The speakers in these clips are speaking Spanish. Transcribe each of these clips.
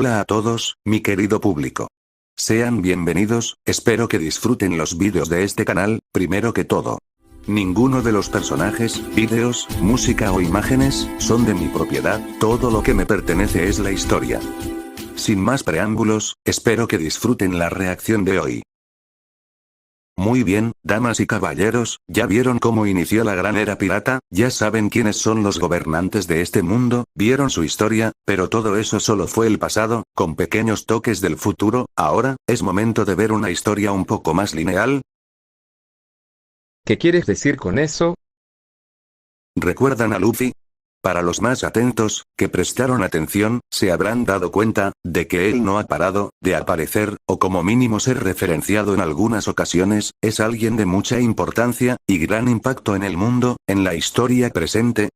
Hola a todos, mi querido público. Sean bienvenidos, espero que disfruten los vídeos de este canal. Primero que todo, ninguno de los personajes, vídeos, música o imágenes, son de mi propiedad, todo lo que me pertenece es la historia. Sin más preámbulos, espero que disfruten la reacción de hoy. Muy bien, damas y caballeros, ¿ya vieron cómo inició la gran era pirata? ¿Ya saben quiénes son los gobernantes de este mundo? ¿Vieron su historia? Pero todo eso solo fue el pasado, con pequeños toques del futuro. Ahora, es momento de ver una historia un poco más lineal. ¿Qué quieres decir con eso? ¿Recuerdan a Luffy? Para los más atentos, que prestaron atención, se habrán dado cuenta, de que él no ha parado, de aparecer, o como mínimo ser referenciado en algunas ocasiones. Es alguien de mucha importancia, y gran impacto en el mundo, en la historia presente.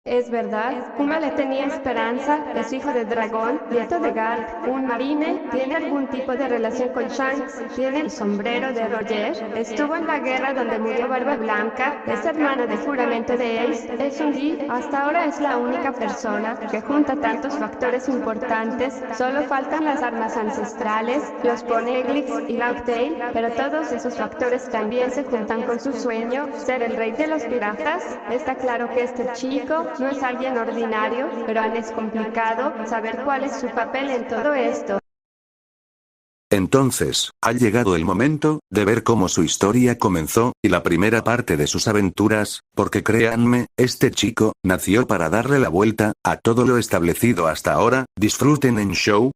Es verdad, Kuma le tenía esperanza, es hijo de dragón, nieto de Garp, un marine, tiene algún tipo de relación con Shanks, tiene el sombrero de Roger, estuvo en la guerra donde murió Barba Blanca, es hermano de juramento de Ace, es un G, hasta ahora es la única persona que junta tantos factores importantes, solo faltan las armas ancestrales, los Poneglyphs y Locktail, pero todos esos factores también se juntan con su sueño, ser el rey de los piratas. Está claro que este chico no es alguien ordinario, pero aún es complicado saber cuál es su papel en todo esto. Entonces, ha llegado el momento, de ver cómo su historia comenzó, y la primera parte de sus aventuras, porque créanme, este chico, nació para darle la vuelta, a todo lo establecido hasta ahora. Disfruten en show.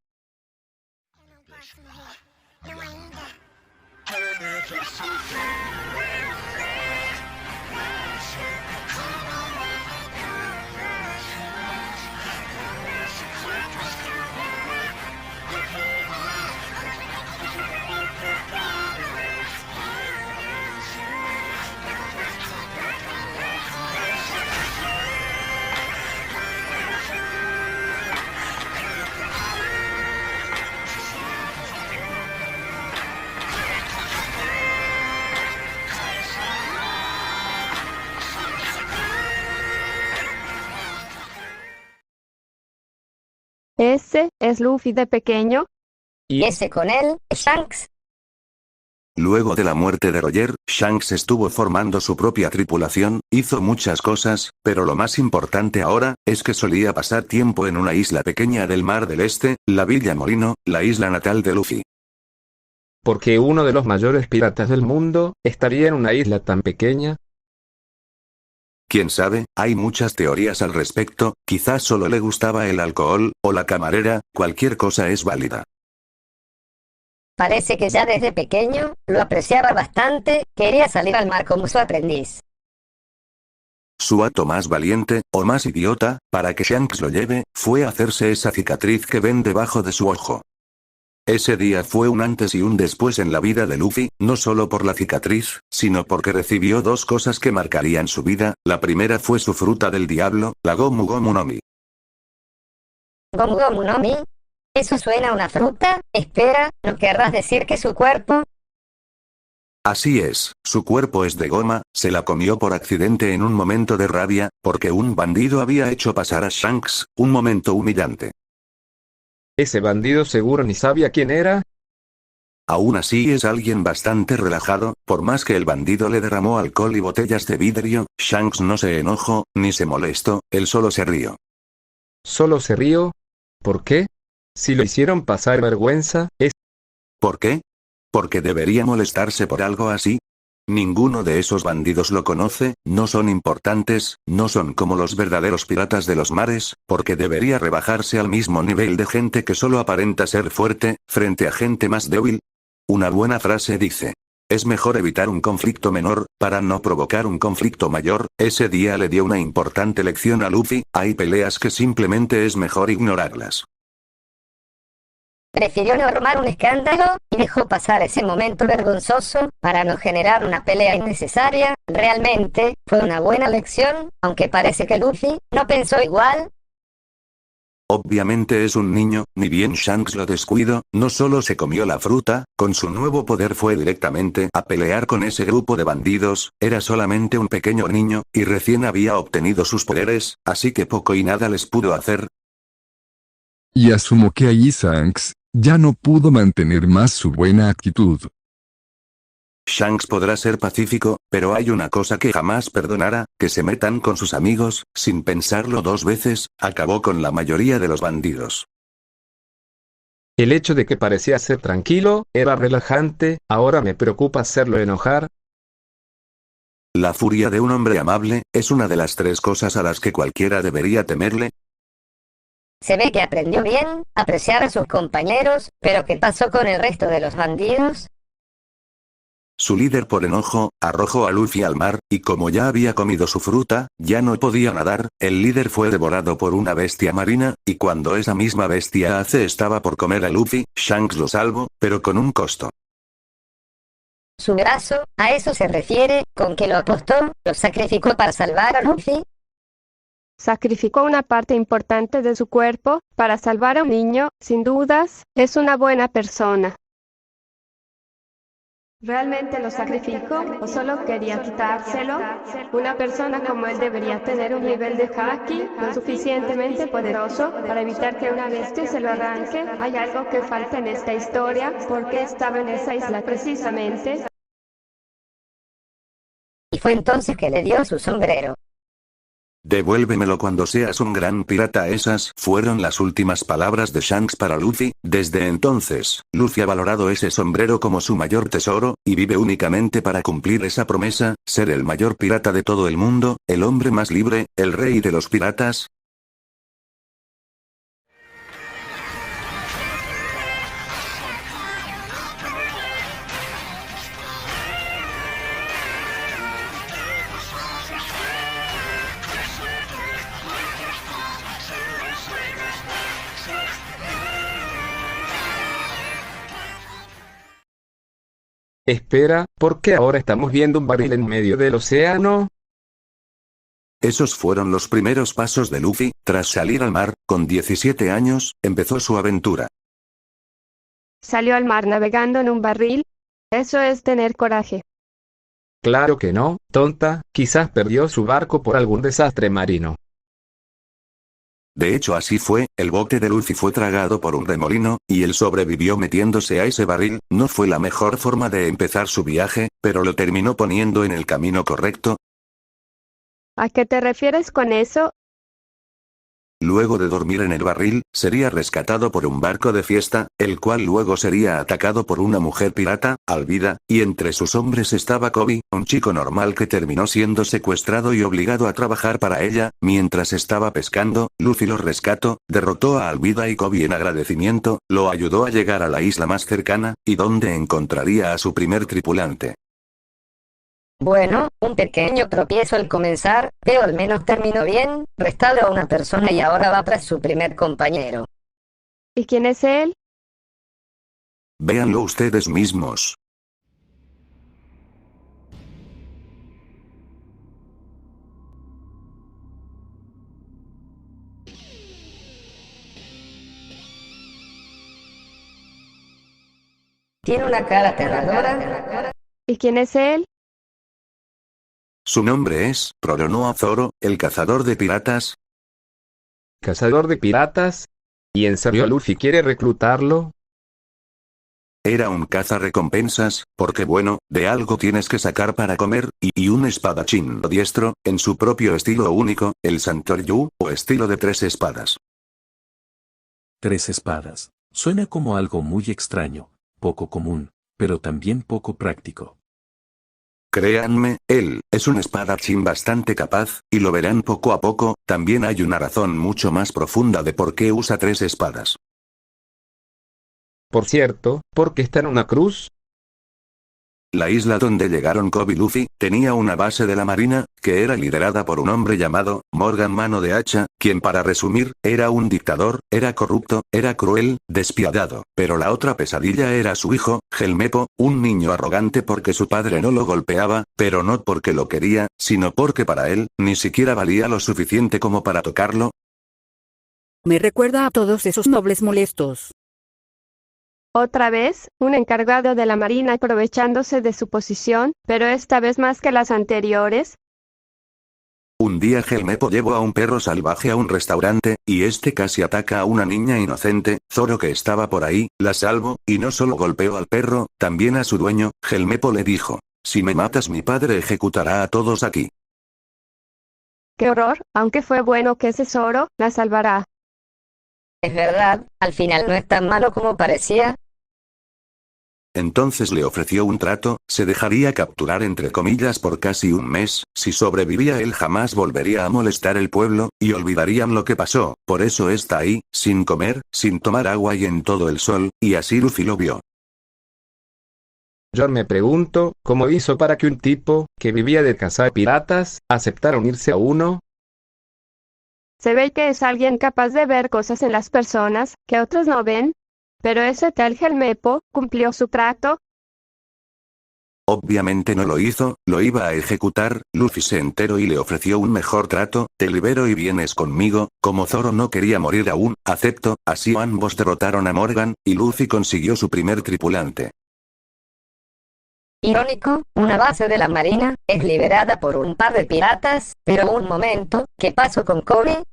Ese es Luffy de pequeño. Y ese con él, Shanks. Luego de la muerte de Roger, Shanks estuvo formando su propia tripulación, hizo muchas cosas, pero lo más importante ahora, es que solía pasar tiempo en una isla pequeña del Mar del Este, la Villa Molino, la isla natal de Luffy. ¿Por qué uno de los mayores piratas del mundo estaría en una isla tan pequeña? Quién sabe, hay muchas teorías al respecto, quizás solo le gustaba el alcohol, o la camarera, cualquier cosa es válida. Parece que ya desde pequeño, lo apreciaba bastante, quería salir al mar como su aprendiz. Su acto más valiente, o más idiota, para que Shanks lo lleve, fue hacerse esa cicatriz que ven debajo de su ojo. Ese día fue un antes y un después en la vida de Luffy, no solo por la cicatriz, sino porque recibió dos cosas que marcarían su vida. La primera fue su fruta del diablo, la Gomu Gomu no Mi. Gomu Gomu no Mi. ¿Eso suena a una fruta? Espera, ¿no querrás decir que su cuerpo? Así es, su cuerpo es de goma, se la comió por accidente en un momento de rabia, porque un bandido había hecho pasar a Shanks, un momento humillante. Ese bandido seguro ni sabía quién era. Aún así es alguien bastante relajado, por más que el bandido le derramó alcohol y botellas de vidrio, Shanks no se enojó, ni se molestó, él solo se rió. ¿Solo se rió? ¿Por qué? Si lo hicieron pasar vergüenza, es... ¿Por qué? ¿Porque debería molestarse por algo así? Ninguno de esos bandidos lo conoce, no son importantes, no son como los verdaderos piratas de los mares, porque debería rebajarse al mismo nivel de gente que solo aparenta ser fuerte, frente a gente más débil. Una buena frase dice: es mejor evitar un conflicto menor, para no provocar un conflicto mayor. Ese día le dio una importante lección a Luffy, hay peleas que simplemente es mejor ignorarlas. Prefirió no armar un escándalo, y dejó pasar ese momento vergonzoso, para no generar una pelea innecesaria. Realmente, fue una buena lección, aunque parece que Luffy no pensó igual. Obviamente es un niño, ni bien Shanks lo descuidó, no solo se comió la fruta, con su nuevo poder fue directamente a pelear con ese grupo de bandidos. Era solamente un pequeño niño, y recién había obtenido sus poderes, así que poco y nada les pudo hacer. Y asumo que ahí Shanks ya no pudo mantener más su buena actitud. Shanks podrá ser pacífico, pero hay una cosa que jamás perdonará, que se metan con sus amigos, sin pensarlo dos veces, acabó con la mayoría de los bandidos. El hecho de que parecía ser tranquilo, era relajante, ahora me preocupa hacerlo enojar. La furia de un hombre amable, es una de las tres cosas a las que cualquiera debería temerle. Se ve que aprendió bien a apreciar a sus compañeros, pero ¿qué pasó con el resto de los bandidos? Su líder por enojo, arrojó a Luffy al mar, y como ya había comido su fruta, ya no podía nadar, el líder fue devorado por una bestia marina, y cuando esa misma bestia estaba por comer a Luffy, Shanks lo salvó, pero con un costo. Su brazo, ¿a eso se refiere, con que lo apostó, lo sacrificó para salvar a Luffy? Sacrificó una parte importante de su cuerpo para salvar a un niño, sin dudas, es una buena persona. ¿Realmente lo sacrificó o solo quería quitárselo? Una persona como él debería tener un nivel de haki lo suficientemente poderoso para evitar que una bestia se lo arranque. Hay algo que falta en esta historia, porque estaba en esa isla precisamente. Y fue entonces que le dio su sombrero. Devuélvemelo cuando seas un gran pirata. Esas fueron las últimas palabras de Shanks para Luffy. Desde entonces, Luffy ha valorado ese sombrero como su mayor tesoro, y vive únicamente para cumplir esa promesa, ser el mayor pirata de todo el mundo, el hombre más libre, el rey de los piratas. Espera, ¿por qué ahora estamos viendo un barril en medio del océano? Esos fueron los primeros pasos de Luffy, tras salir al mar, con 17 años, empezó su aventura. Salió al mar navegando en un barril. Eso es tener coraje. Claro que no, tonta, quizás perdió su barco por algún desastre marino. De hecho así fue, el bote de Luffy fue tragado por un remolino, y él sobrevivió metiéndose a ese barril. No fue la mejor forma de empezar su viaje, pero lo terminó poniendo en el camino correcto. ¿A qué te refieres con eso? Luego de dormir en el barril, sería rescatado por un barco de fiesta, el cual luego sería atacado por una mujer pirata, Alvida, y entre sus hombres estaba Kobe, un chico normal que terminó siendo secuestrado y obligado a trabajar para ella. Mientras estaba pescando, Luffy lo rescató, derrotó a Alvida y Kobe en agradecimiento, lo ayudó a llegar a la isla más cercana, y donde encontraría a su primer tripulante. Bueno, un pequeño tropiezo al comenzar, pero al menos terminó bien, restauró a una persona y ahora va tras su primer compañero. ¿Y quién es él? Véanlo ustedes mismos. Tiene una cara aterradora. ¿Y quién es él? Su nombre es Roronoa Zoro, el cazador de piratas. ¿Cazador de piratas? ¿Y en serio Luffy quiere reclutarlo? Era un cazarrecompensas, porque bueno, de algo tienes que sacar para comer, y un espadachín diestro, en su propio estilo único, el Santoryu, o estilo de 3 espadas. 3 espadas. Suena como algo muy extraño, poco común, pero también poco práctico. Créanme, él es un espadachín bastante capaz, y lo verán poco a poco. También hay una razón mucho más profunda de por qué usa 3 espadas. Por cierto, ¿por qué está en una cruz? La isla donde llegaron Kobe y Luffy, tenía una base de la marina, que era liderada por un hombre llamado Morgan Mano de Hacha, quien para resumir, era un dictador, era corrupto, era cruel, despiadado, pero la otra pesadilla era su hijo, Helmepo, un niño arrogante porque su padre no lo golpeaba, pero no porque lo quería, sino porque para él, ni siquiera valía lo suficiente como para tocarlo. Me recuerda a todos esos nobles molestos. Otra vez, un encargado de la marina aprovechándose de su posición, pero esta vez más que las anteriores. Un día Helmeppo llevó a un perro salvaje a un restaurante, y este casi ataca a una niña inocente. Zoro, que estaba por ahí, la salvó, y no solo golpeó al perro, también a su dueño. Helmeppo le dijo: si me matas, mi padre ejecutará a todos aquí. ¡Qué horror! Aunque fue bueno que ese Zoro la salvará. Es verdad, al final no es tan malo como parecía. Entonces le ofreció un trato: se dejaría capturar entre comillas por casi un mes. Si sobrevivía, él jamás volvería a molestar el pueblo, y olvidarían lo que pasó. Por eso está ahí, sin comer, sin tomar agua y en todo el sol, y así Luffy lo vio. Yo me pregunto, ¿cómo hizo para que un tipo, que vivía de cazar piratas, aceptara unirse a uno? Se ve que es alguien capaz de ver cosas en las personas que otros no ven. Pero ese tal Helmeppo cumplió su trato. Obviamente no lo hizo, lo iba a ejecutar. Luffy se enteró y le ofreció un mejor trato: te libero y vienes conmigo. Como Zoro no quería morir aún, aceptó. Así ambos derrotaron a Morgan, y Luffy consiguió su primer tripulante. Irónico, una base de la marina es liberada por un par de piratas, pero un momento, ¿qué pasó con Kobe?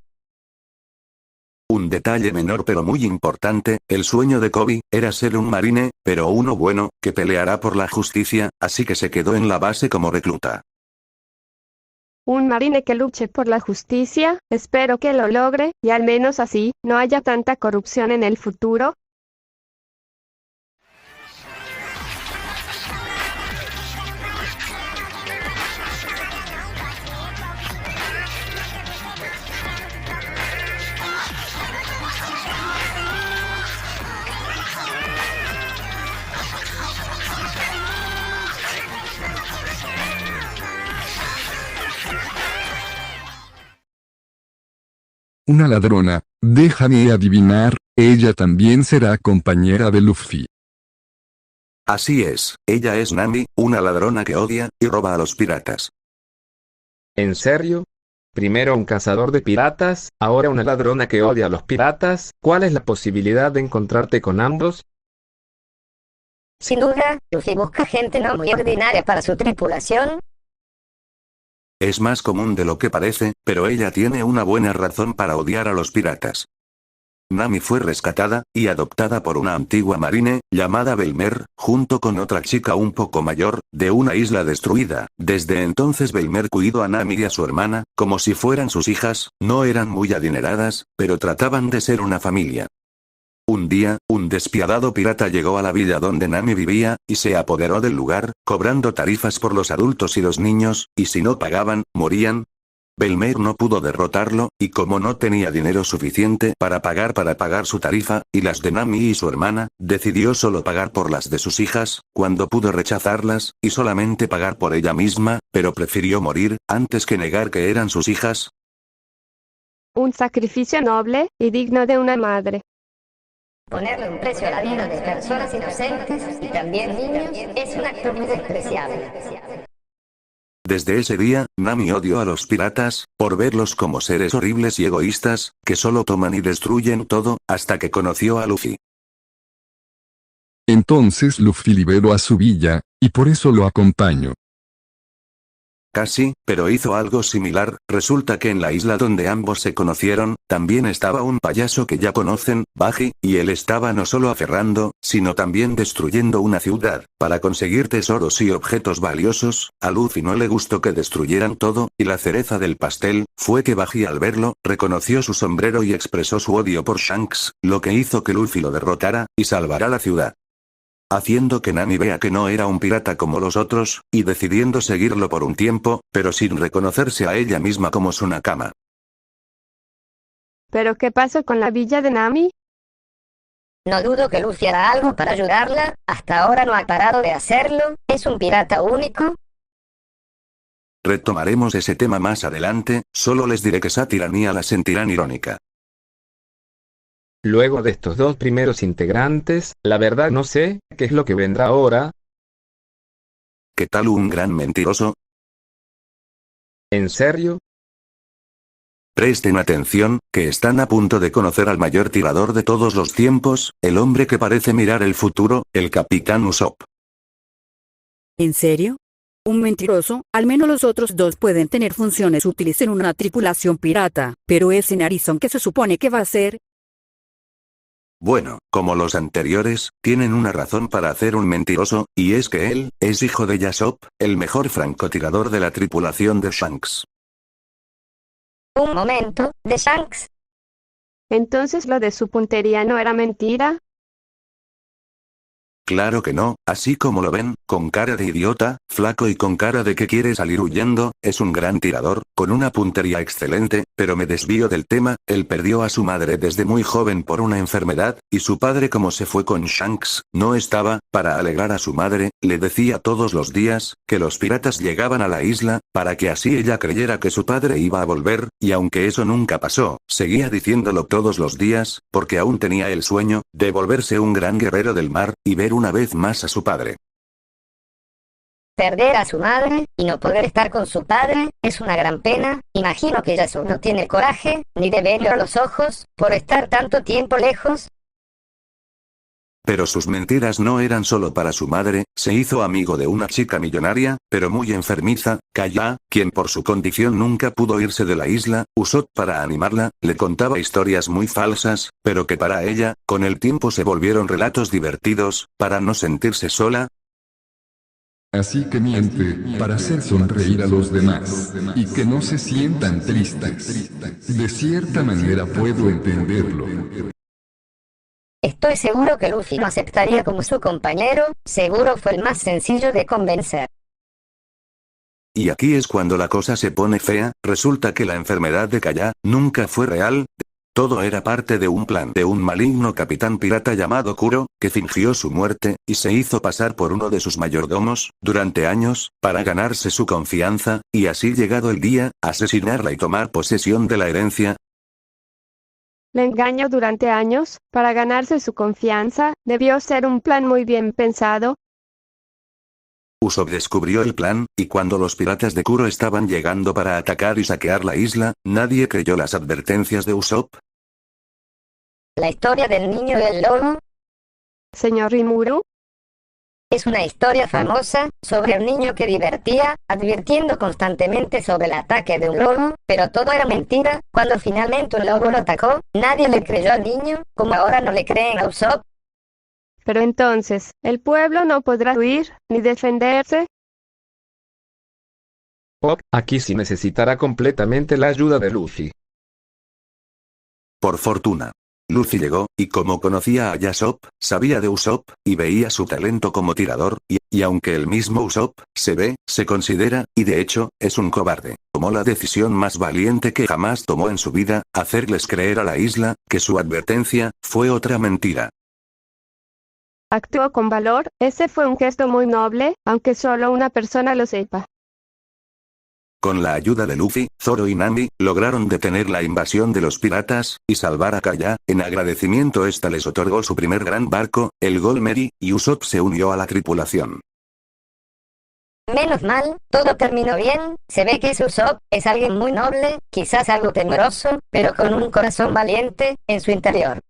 Un detalle menor pero muy importante: el sueño de Kobe era ser un marine, pero uno bueno, que peleará por la justicia, así que se quedó en la base como recluta. Un marine que luche por la justicia, espero que lo logre, y al menos así, no haya tanta corrupción en el futuro. Una ladrona, déjame adivinar, ella también será compañera de Luffy. Así es, ella es Nami, una ladrona que odia y roba a los piratas. ¿En serio? Primero un cazador de piratas, ahora una ladrona que odia a los piratas. ¿Cuál es la posibilidad de encontrarte con ambos? Sin duda, Luffy busca gente no muy ordinaria para su tripulación. Es más común de lo que parece, pero ella tiene una buena razón para odiar a los piratas. Nami fue rescatada y adoptada por una antigua marine, llamada Belmer, junto con otra chica un poco mayor, de una isla destruida. Desde entonces Belmer cuidó a Nami y a su hermana, como si fueran sus hijas. No eran muy adineradas, pero trataban de ser una familia. Un día, un despiadado pirata llegó a la villa donde Nami vivía, y se apoderó del lugar, cobrando tarifas por los adultos y los niños, y si no pagaban, morían. Belmer no pudo derrotarlo, y como no tenía dinero suficiente para pagar su tarifa, y las de Nami y su hermana, decidió solo pagar por las de sus hijas, cuando pudo rechazarlas, y solamente pagar por ella misma, pero prefirió morir, antes que negar que eran sus hijas. Un sacrificio noble y digno de una madre. Ponerle un precio a la vida de personas inocentes, y también niños, es un acto muy despreciable. Desde ese día, Nami odió a los piratas, por verlos como seres horribles y egoístas, que solo toman y destruyen todo, hasta que conoció a Luffy. Entonces Luffy liberó a su villa, y por eso lo acompaño. Casi, pero hizo algo similar. Resulta que en la isla donde ambos se conocieron, también estaba un payaso que ya conocen, Buggy, y él estaba no solo aferrando, sino también destruyendo una ciudad, para conseguir tesoros y objetos valiosos. A Luffy no le gustó que destruyeran todo, y la cereza del pastel, fue que Buggy, al verlo, reconoció su sombrero y expresó su odio por Shanks, lo que hizo que Luffy lo derrotara, y salvara la ciudad. Haciendo que Nami vea que no era un pirata como los otros, y decidiendo seguirlo por un tiempo, pero sin reconocerse a ella misma como su nakama. ¿Pero qué pasó con la villa de Nami? No dudo que Luffy hará algo para ayudarla, hasta ahora no ha parado de hacerlo, es un pirata único. Retomaremos ese tema más adelante, solo les diré que Sátira y la sentirán irónica. Luego de estos dos primeros integrantes, la verdad no sé qué es lo que vendrá ahora. ¿Qué tal un gran mentiroso? ¿En serio? Presten atención, que están a punto de conocer al mayor tirador de todos los tiempos, el hombre que parece mirar el futuro, el Capitán Usopp. ¿En serio? Un mentiroso. Al menos los otros dos pueden tener funciones útiles en una tripulación pirata, pero ese narizón, ¿qué se supone que va a hacer? Bueno, como los anteriores, tienen una razón para hacer un mentiroso, y es que él es hijo de Yasopp, el mejor francotirador de la tripulación de Shanks. Un momento, ¿de Shanks? Entonces lo de su puntería no era mentira. Claro que no, así como lo ven, con cara de idiota, flaco y con cara de que quiere salir huyendo, es un gran tirador, con una puntería excelente, pero me desvío del tema, él perdió a su madre desde muy joven por una enfermedad, y su padre como se fue con Shanks, no estaba, para alegrar a su madre, le decía todos los días, que los piratas llegaban a la isla, para que así ella creyera que su padre iba a volver, y aunque eso nunca pasó, seguía diciéndolo todos los días, porque aún tenía el sueño, de volverse un gran guerrero del mar, y ver una vez más a su padre. Perder a su madre, y no poder estar con su padre, es una gran pena. Imagino que Yasopp no tiene coraje, ni de verlo a los ojos, por estar tanto tiempo lejos. Pero sus mentiras no eran solo para su madre, se hizo amigo de una chica millonaria, pero muy enfermiza, Kaya, quien por su condición nunca pudo irse de la isla. Usopp para animarla, le contaba historias muy falsas, pero que para ella, con el tiempo se volvieron relatos divertidos, para no sentirse sola. Así que miente, para hacer sonreír a los demás, y que no se sientan tristes. De cierta manera puedo entenderlo. Estoy seguro que Luffy lo aceptaría como su compañero, seguro fue el más sencillo de convencer. Y aquí es cuando la cosa se pone fea, resulta que la enfermedad de Kaya nunca fue real. Todo era parte de un plan de un maligno capitán pirata llamado Kuro, que fingió su muerte, y se hizo pasar por uno de sus mayordomos, durante años, para ganarse su confianza, y así llegado el día, asesinarla y tomar posesión de la herencia. Le engañó durante años, para ganarse su confianza, debió ser un plan muy bien pensado. Usopp descubrió el plan, y cuando los piratas de Kuro estaban llegando para atacar y saquear la isla, nadie creyó las advertencias de Usopp. La historia del niño y el lobo Señor Rimuru, es una historia famosa, sobre un niño que divertía, advirtiendo constantemente sobre el ataque de un lobo, pero todo era mentira. Cuando finalmente un lobo lo atacó, nadie le creyó al niño, como ahora no le creen a Usopp. pero entonces, ¿el pueblo no podrá huir, ni defenderse? Aquí sí necesitará completamente la ayuda de Luffy. Por fortuna. Luffy llegó, y como conocía a Yasopp, sabía de Usopp, y veía su talento como tirador, y aunque el mismo Usopp, se considera, y de hecho, es un cobarde, tomó la decisión más valiente que jamás tomó en su vida, hacerles creer a la isla, que su advertencia, fue otra mentira. Actuó con valor, ese fue un gesto muy noble, aunque solo una persona lo sepa. Con la ayuda de Luffy, Zoro y Nami, lograron detener la invasión de los piratas, y salvar a Kaya. En agradecimiento esta les otorgó su primer gran barco, el Gold Merry, y Usopp se unió a la tripulación. Menos mal, todo terminó bien, se ve que Usopp es alguien muy noble, quizás algo temeroso, pero con un corazón valiente, en su interior.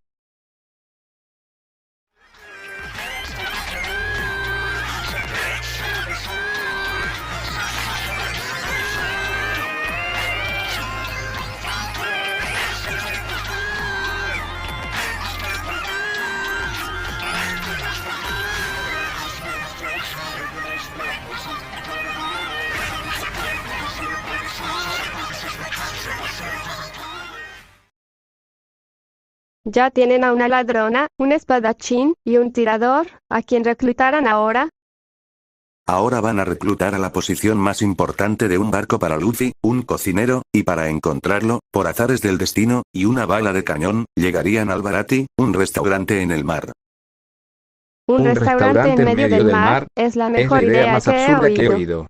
Ya tienen a una ladrona, un espadachín, y un tirador, a quien reclutarán ahora. Ahora van a reclutar a la posición más importante de un barco para Luffy, un cocinero, y para encontrarlo, por azares del destino, y una bala de cañón, llegarían al Baratie, un restaurante en el mar. Un restaurante en medio del mar, es la mejor idea más que he absurda que he oído. oído.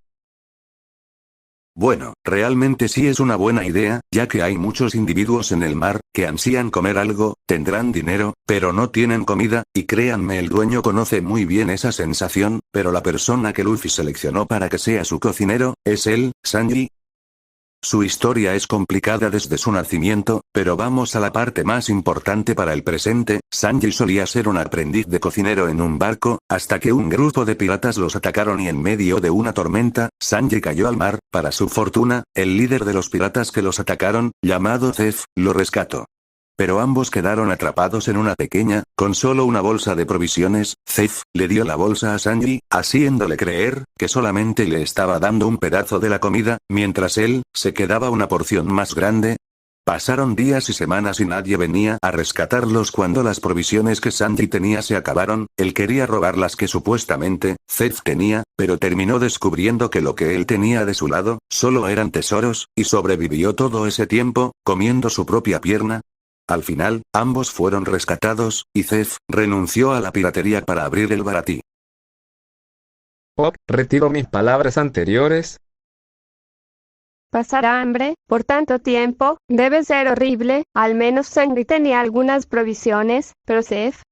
Bueno, realmente sí es una buena idea, ya que hay muchos individuos en el mar, que ansían comer algo, tendrán dinero, pero no tienen comida, y créanme el dueño conoce muy bien esa sensación, pero la persona que Luffy seleccionó para que sea su cocinero, es él, Sanji. Su historia es complicada desde su nacimiento, pero vamos a la parte más importante para el presente. Sanji solía ser un aprendiz de cocinero en un barco, hasta que un grupo de piratas los atacaron y en medio de una tormenta, Sanji cayó al mar. Para su fortuna, el líder de los piratas que los atacaron, llamado Zef, lo rescató. Pero ambos quedaron atrapados en una pequeña, con solo una bolsa de provisiones. Zef le dio la bolsa a Sanji, haciéndole creer que solamente le estaba dando un pedazo de la comida, mientras él se quedaba una porción más grande. Pasaron días y semanas y nadie venía a rescatarlos. Cuando las provisiones que Sanji tenía se acabaron, él quería robar las que supuestamente Zef tenía, pero terminó descubriendo que lo que él tenía de su lado solo eran tesoros, y sobrevivió todo ese tiempo, comiendo su propia pierna. Al final, ambos fueron rescatados, y Zef renunció a la piratería para abrir el baratí. Retiro mis palabras anteriores. Pasar hambre por tanto tiempo debe ser horrible. Al menos Sanji tenía algunas provisiones, pero Zef.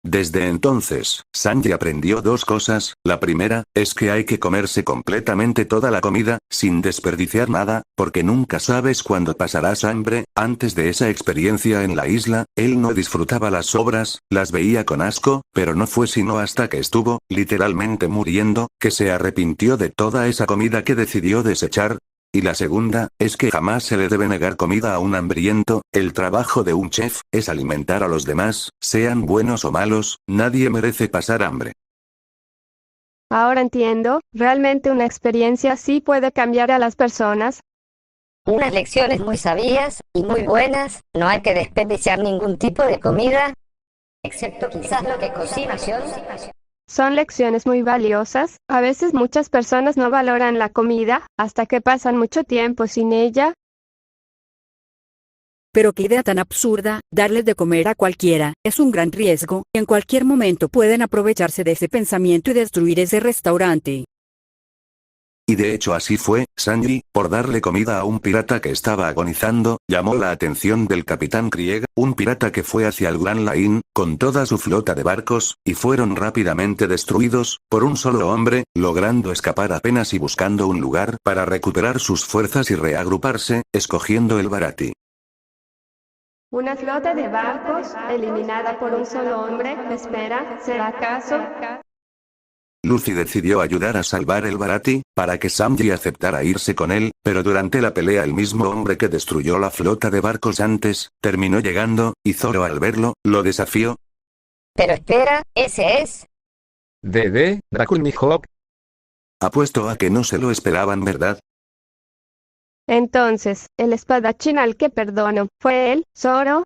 Desde entonces, Sanji aprendió dos cosas. La primera, es que hay que comerse completamente toda la comida, sin desperdiciar nada, porque nunca sabes cuándo pasarás hambre. Antes de esa experiencia en la isla, él no disfrutaba las sobras, las veía con asco, pero no fue sino hasta que estuvo, literalmente muriendo, que se arrepintió de toda esa comida que decidió desechar. Y la segunda, es que jamás se le debe negar comida a un hambriento. El trabajo de un chef es alimentar a los demás, sean buenos o malos. Nadie merece pasar hambre. Ahora entiendo, realmente una experiencia así puede cambiar a las personas. Unas lecciones muy sabias y muy buenas. No hay que desperdiciar ningún tipo de comida, excepto quizás lo que cocina Sion. Son lecciones muy valiosas. A veces muchas personas no valoran la comida, hasta que pasan mucho tiempo sin ella. Pero qué idea tan absurda, darles de comer a cualquiera, es un gran riesgo, y en cualquier momento pueden aprovecharse de ese pensamiento y destruir ese restaurante. Y de hecho así fue. Sanji, por darle comida a un pirata que estaba agonizando, llamó la atención del capitán Krieg, un pirata que fue hacia el Grand Line, con toda su flota de barcos, y fueron rápidamente destruidos, por un solo hombre, logrando escapar apenas y buscando un lugar para recuperar sus fuerzas y reagruparse, escogiendo el baratí. Una flota de barcos, eliminada por un solo hombre. Espera, ¿será acaso? Luffy decidió ayudar a salvar el baratí, para que Sanji aceptara irse con él, pero durante la pelea el mismo hombre que destruyó la flota de barcos antes, terminó llegando, y Zoro al verlo, lo desafió. Pero espera, ese es... Dracul Mihawk. Apuesto a que no se lo esperaban, ¿verdad? Entonces, el espadachín al que perdono, ¿fue él, Zoro?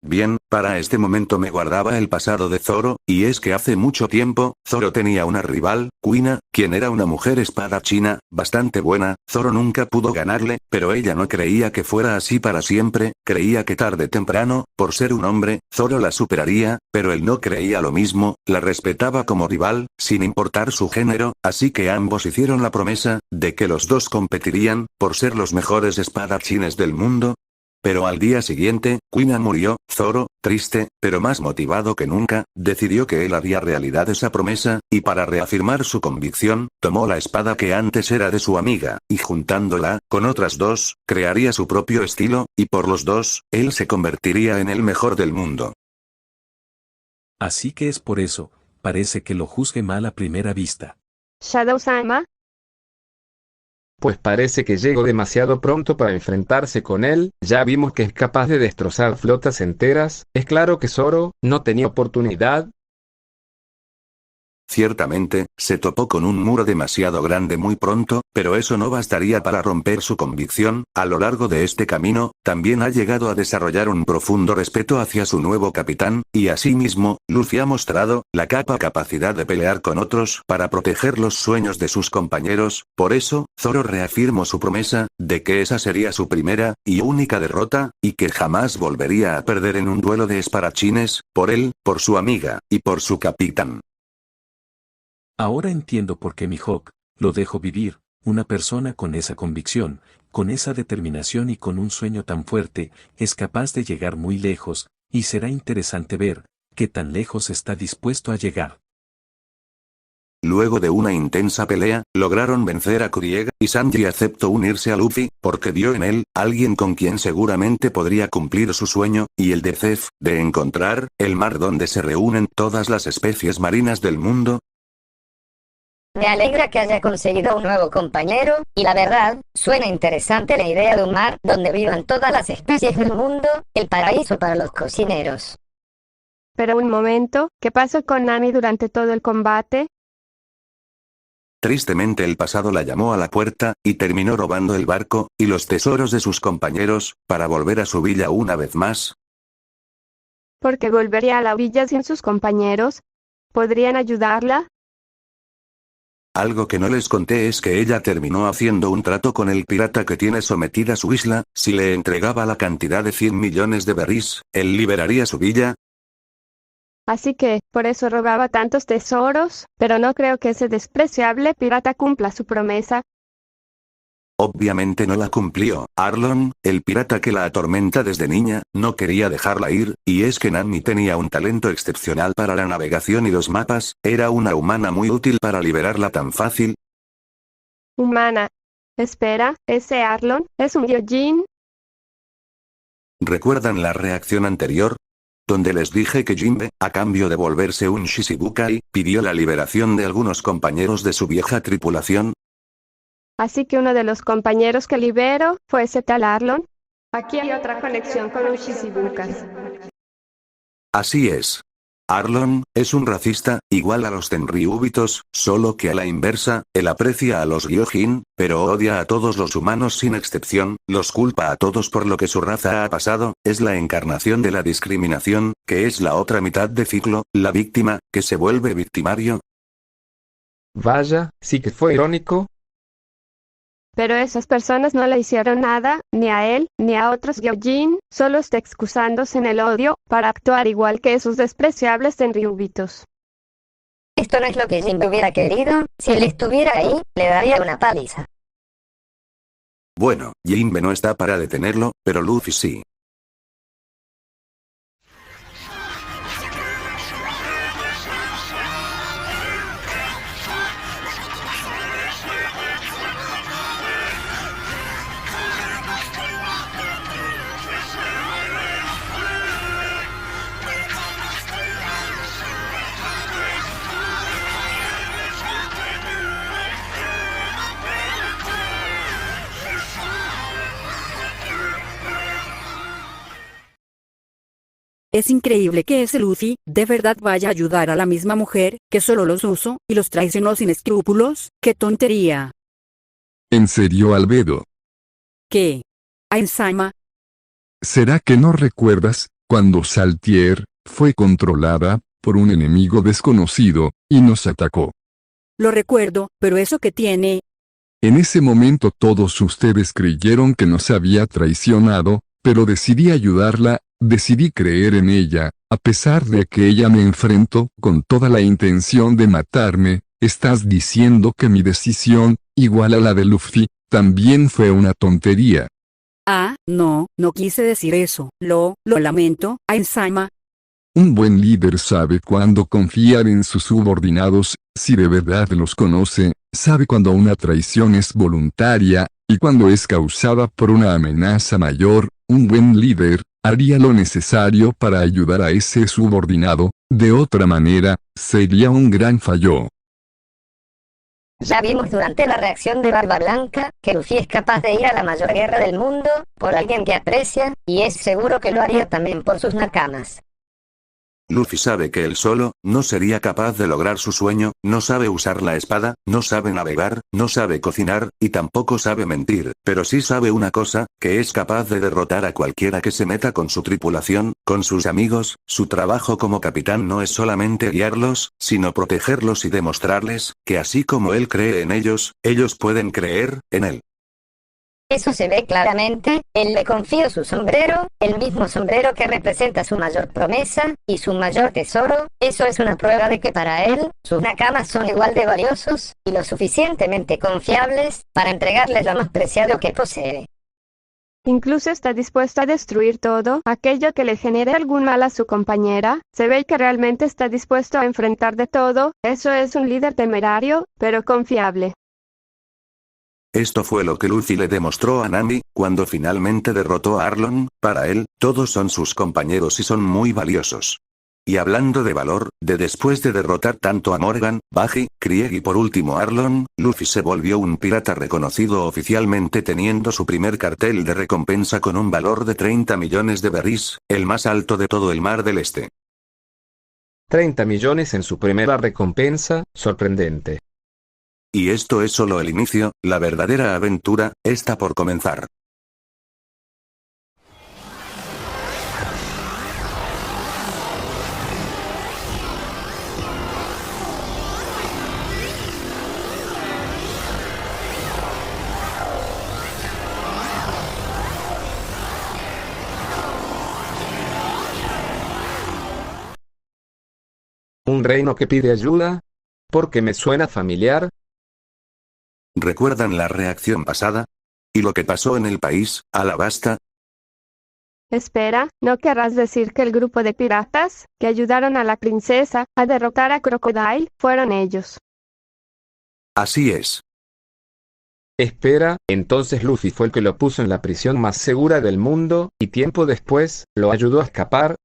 Bien, para este momento me guardaba el pasado de Zoro, y es que hace mucho tiempo, Zoro tenía una rival, Kuina, quien era una mujer espadachina, bastante buena. Zoro nunca pudo ganarle, pero ella no creía que fuera así para siempre, creía que tarde o temprano, por ser un hombre, Zoro la superaría, pero él no creía lo mismo, la respetaba como rival, sin importar su género, así que ambos hicieron la promesa, de que los dos competirían, por ser los mejores espadachines del mundo. Pero al día siguiente, Kuina murió. Zoro, triste, pero más motivado que nunca, decidió que él haría realidad esa promesa, y para reafirmar su convicción, tomó la espada que antes era de su amiga, y juntándola con otras dos, crearía su propio estilo, y por los dos, él se convertiría en el mejor del mundo. Así que es por eso, parece que lo juzgue mal a primera vista. Shadow-sama. Pues parece que llegó demasiado pronto para enfrentarse con él. Ya vimos que es capaz de destrozar flotas enteras. Es claro que Zoro no tenía oportunidad. Ciertamente, se topó con un muro demasiado grande muy pronto, pero eso no bastaría para romper su convicción. A lo largo de este camino, también ha llegado a desarrollar un profundo respeto hacia su nuevo capitán, y asimismo, Luffy ha mostrado la capacidad de pelear con otros para proteger los sueños de sus compañeros. Por eso, Zoro reafirmó su promesa, de que esa sería su primera y única derrota, y que jamás volvería a perder en un duelo de espadachines, por él, por su amiga, y por su capitán. Ahora entiendo por qué Mihawk lo dejó vivir. Una persona con esa convicción, con esa determinación y con un sueño tan fuerte, es capaz de llegar muy lejos, y será interesante ver qué tan lejos está dispuesto a llegar. Luego de una intensa pelea, lograron vencer a Kuriega, y Sanji aceptó unirse a Luffy, porque vio en él, alguien con quien seguramente podría cumplir su sueño, y el de Zef, de encontrar, el mar donde se reúnen todas las especies marinas del mundo. Me alegra que haya conseguido un nuevo compañero, y la verdad, suena interesante la idea de un mar donde vivan todas las especies del mundo, el paraíso para los cocineros. Pero un momento, ¿qué pasó con Nami durante todo el combate? Tristemente el pasado la llamó a la puerta, y terminó robando el barco, y los tesoros de sus compañeros, para volver a su villa una vez más. ¿Por qué volvería a la villa sin sus compañeros? ¿Podrían ayudarla? Algo que no les conté es que ella terminó haciendo un trato con el pirata que tiene sometida su isla, si le entregaba la cantidad de 100 millones de berries, él liberaría su villa. Así que, por eso robaba tantos tesoros, pero no creo que ese despreciable pirata cumpla su promesa. Obviamente no la cumplió. Arlong, el pirata que la atormenta desde niña, no quería dejarla ir, y es que Nami tenía un talento excepcional para la navegación y los mapas, era una humana muy útil para liberarla tan fácil. Humana. Espera, ¿ese Arlong es un Gyojin? ¿Recuerdan la reacción anterior? Donde les dije que Jinbe, a cambio de volverse un Shichibukai, pidió la liberación de algunos compañeros de su vieja tripulación. Así que uno de los compañeros que libero fue ese tal Arlong. Aquí hay otra conexión con los Shichibukas. Así es. Arlong es un racista, igual a los Tenryubitos, solo que a la inversa, él aprecia a los Gyojin, pero odia a todos los humanos sin excepción, los culpa a todos por lo que su raza ha pasado, es la encarnación de la discriminación, que es la otra mitad de ciclo, la víctima, que se vuelve victimario. Vaya, sí que fue irónico. Pero esas personas no le hicieron nada, ni a él, ni a otros Gyojin, solo está excusándose en el odio, para actuar igual que esos despreciables Tenryubitos. Esto no es lo que Jinbe hubiera querido, si él estuviera ahí, le daría una paliza. Bueno, Jinbe no está para detenerlo, pero Luffy sí. Es increíble que ese Luffy, de verdad vaya a ayudar a la misma mujer, que solo los usó, y los traicionó sin escrúpulos. ¡Qué tontería! ¿En serio, Albedo? ¿Qué? Ainsama. ¿Será que no recuerdas, cuando Saltier fue controlada por un enemigo desconocido, y nos atacó? Lo recuerdo, pero ¿eso qué tiene? En ese momento todos ustedes creyeron que nos había traicionado, pero decidí ayudarla, decidí creer en ella, a pesar de que ella me enfrentó con toda la intención de matarme. Estás diciendo que mi decisión, igual a la de Luffy, también fue una tontería. Ah, no quise decir eso. Lo lamento, Ainsama. Un buen líder sabe cuándo confiar en sus subordinados, si de verdad los conoce, sabe cuando una traición es voluntaria, y cuando es causada por una amenaza mayor. Un buen líder haría lo necesario para ayudar a ese subordinado, de otra manera, sería un gran fallo. Ya vimos durante la reacción de Barba Blanca, que Luffy es capaz de ir a la mayor guerra del mundo, por alguien que aprecia, y es seguro que lo haría también por sus nakamas. Luffy sabe que él solo, no sería capaz de lograr su sueño, no sabe usar la espada, no sabe navegar, no sabe cocinar, y tampoco sabe mentir, pero sí sabe una cosa, que es capaz de derrotar a cualquiera que se meta con su tripulación, con sus amigos. Su trabajo como capitán no es solamente guiarlos, sino protegerlos y demostrarles, que así como él cree en ellos, ellos pueden creer en él. Eso se ve claramente, él le confió su sombrero, el mismo sombrero que representa su mayor promesa, y su mayor tesoro. Eso es una prueba de que para él, sus nakamas son igual de valiosos, y lo suficientemente confiables, para entregarles lo más preciado que posee. Incluso está dispuesto a destruir todo aquello que le genere algún mal a su compañera. Se ve que realmente está dispuesto a enfrentar de todo. Eso es un líder temerario, pero confiable. Esto fue lo que Luffy le demostró a Nami, cuando finalmente derrotó a Arlong. Para él, todos son sus compañeros y son muy valiosos. Y hablando de valor, después de derrotar tanto a Morgan, Buggy, Krieg y por último Arlong, Luffy se volvió un pirata reconocido oficialmente teniendo su primer cartel de recompensa con un valor de 30 millones de berries, el más alto de todo el Mar del Este. 30 millones en su primera recompensa, sorprendente. Y esto es solo el inicio, la verdadera aventura está por comenzar. ¿Un reino que pide ayuda? ¿Por qué me suena familiar? ¿Recuerdan la reacción pasada? ¿Y lo que pasó en el país, Alabasta? Espera, ¿no querrás decir que el grupo de piratas, que ayudaron a la princesa a derrotar a Crocodile, fueron ellos? Así es. Espera, entonces Luffy fue el que lo puso en la prisión más segura del mundo, y tiempo después, lo ayudó a escapar.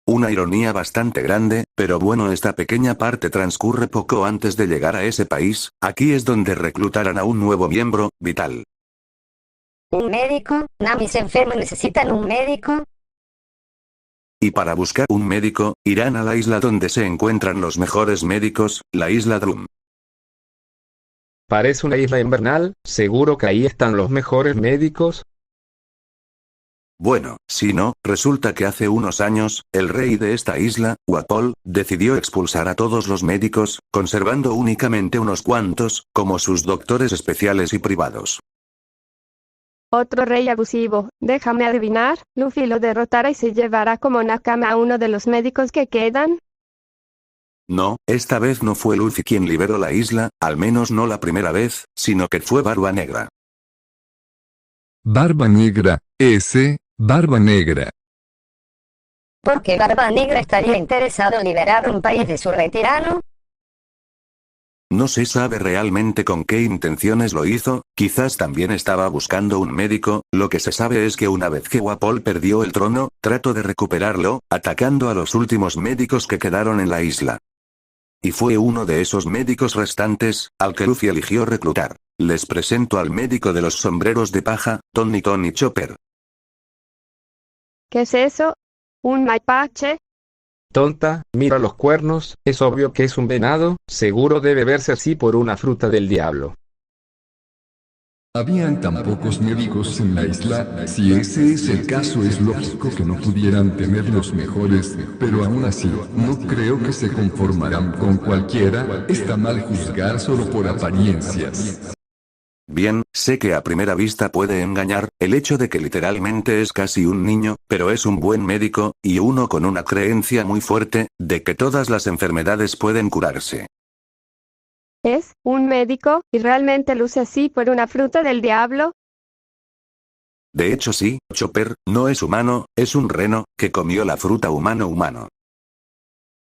Una ironía bastante grande, pero bueno, esta pequeña parte transcurre poco antes de llegar a ese país. Aquí es donde reclutarán a un nuevo miembro, Vital. ¿Un médico? Namis enfermo, ¿necesitan un médico? Y para buscar un médico, irán a la isla donde se encuentran los mejores médicos, la isla Drum. Parece una isla invernal, seguro que ahí están los mejores médicos. Bueno, si no, resulta que hace unos años, el rey de esta isla, Wapol, decidió expulsar a todos los médicos, conservando únicamente unos cuantos, como sus doctores especiales y privados. Otro rey abusivo. Déjame adivinar, Luffy lo derrotará y se llevará como nakama a uno de los médicos que quedan. No, esta vez no fue Luffy quien liberó la isla, al menos no la primera vez, sino que fue Barba Negra. Barba Negra, Barba Negra. ¿Por qué Barba Negra estaría interesado en liberar un país de su retirano? No se sabe realmente con qué intenciones lo hizo, quizás también estaba buscando un médico. Lo que se sabe es que una vez que Wapol perdió el trono, trató de recuperarlo, atacando a los últimos médicos que quedaron en la isla. Y fue uno de esos médicos restantes, al que Luffy eligió reclutar. Les presento al médico de los sombreros de paja, Tony Chopper. ¿Qué es eso? ¿Un mapache? Tonta, mira los cuernos, es obvio que es un venado, seguro debe verse así por una fruta del diablo. Habían tan pocos médicos en la isla, si ese es el caso es lógico que no pudieran tener los mejores, pero aún así, no creo que se conformarán con cualquiera, está mal juzgar solo por apariencias. Bien, sé que a primera vista puede engañar, el hecho de que literalmente es casi un niño, pero es un buen médico, y uno con una creencia muy fuerte, de que todas las enfermedades pueden curarse. ¿Es un médico, y realmente luce así por una fruta del diablo? De hecho sí, Chopper, no es humano, es un reno, que comió la fruta humano.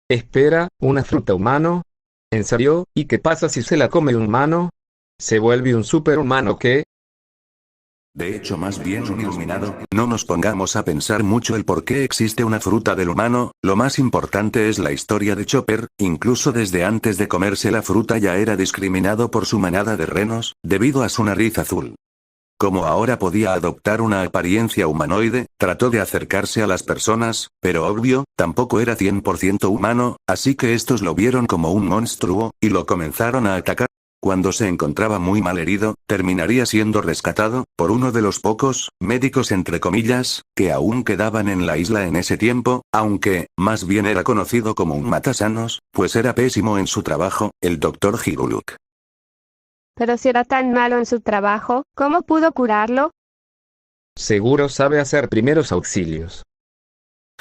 Espera, ¿una fruta humano? ¿En serio? ¿Y qué pasa si se la come un humano? ¿Se vuelve un superhumano qué? De hecho más bien un iluminado. No nos pongamos a pensar mucho el por qué existe una fruta del humano, lo más importante es la historia de Chopper. Incluso desde antes de comerse la fruta ya era discriminado por su manada de renos, debido a su nariz azul. Como ahora podía adoptar una apariencia humanoide, trató de acercarse a las personas, pero obvio, tampoco era 100% humano, así que estos lo vieron como un monstruo, y lo comenzaron a atacar. Cuando se encontraba muy mal herido, terminaría siendo rescatado, por uno de los pocos, médicos entre comillas, que aún quedaban en la isla en ese tiempo, aunque, más bien era conocido como un matasanos, pues era pésimo en su trabajo, el Dr. Hiruluk. Pero si era tan malo en su trabajo, ¿cómo pudo curarlo? Seguro sabe hacer primeros auxilios.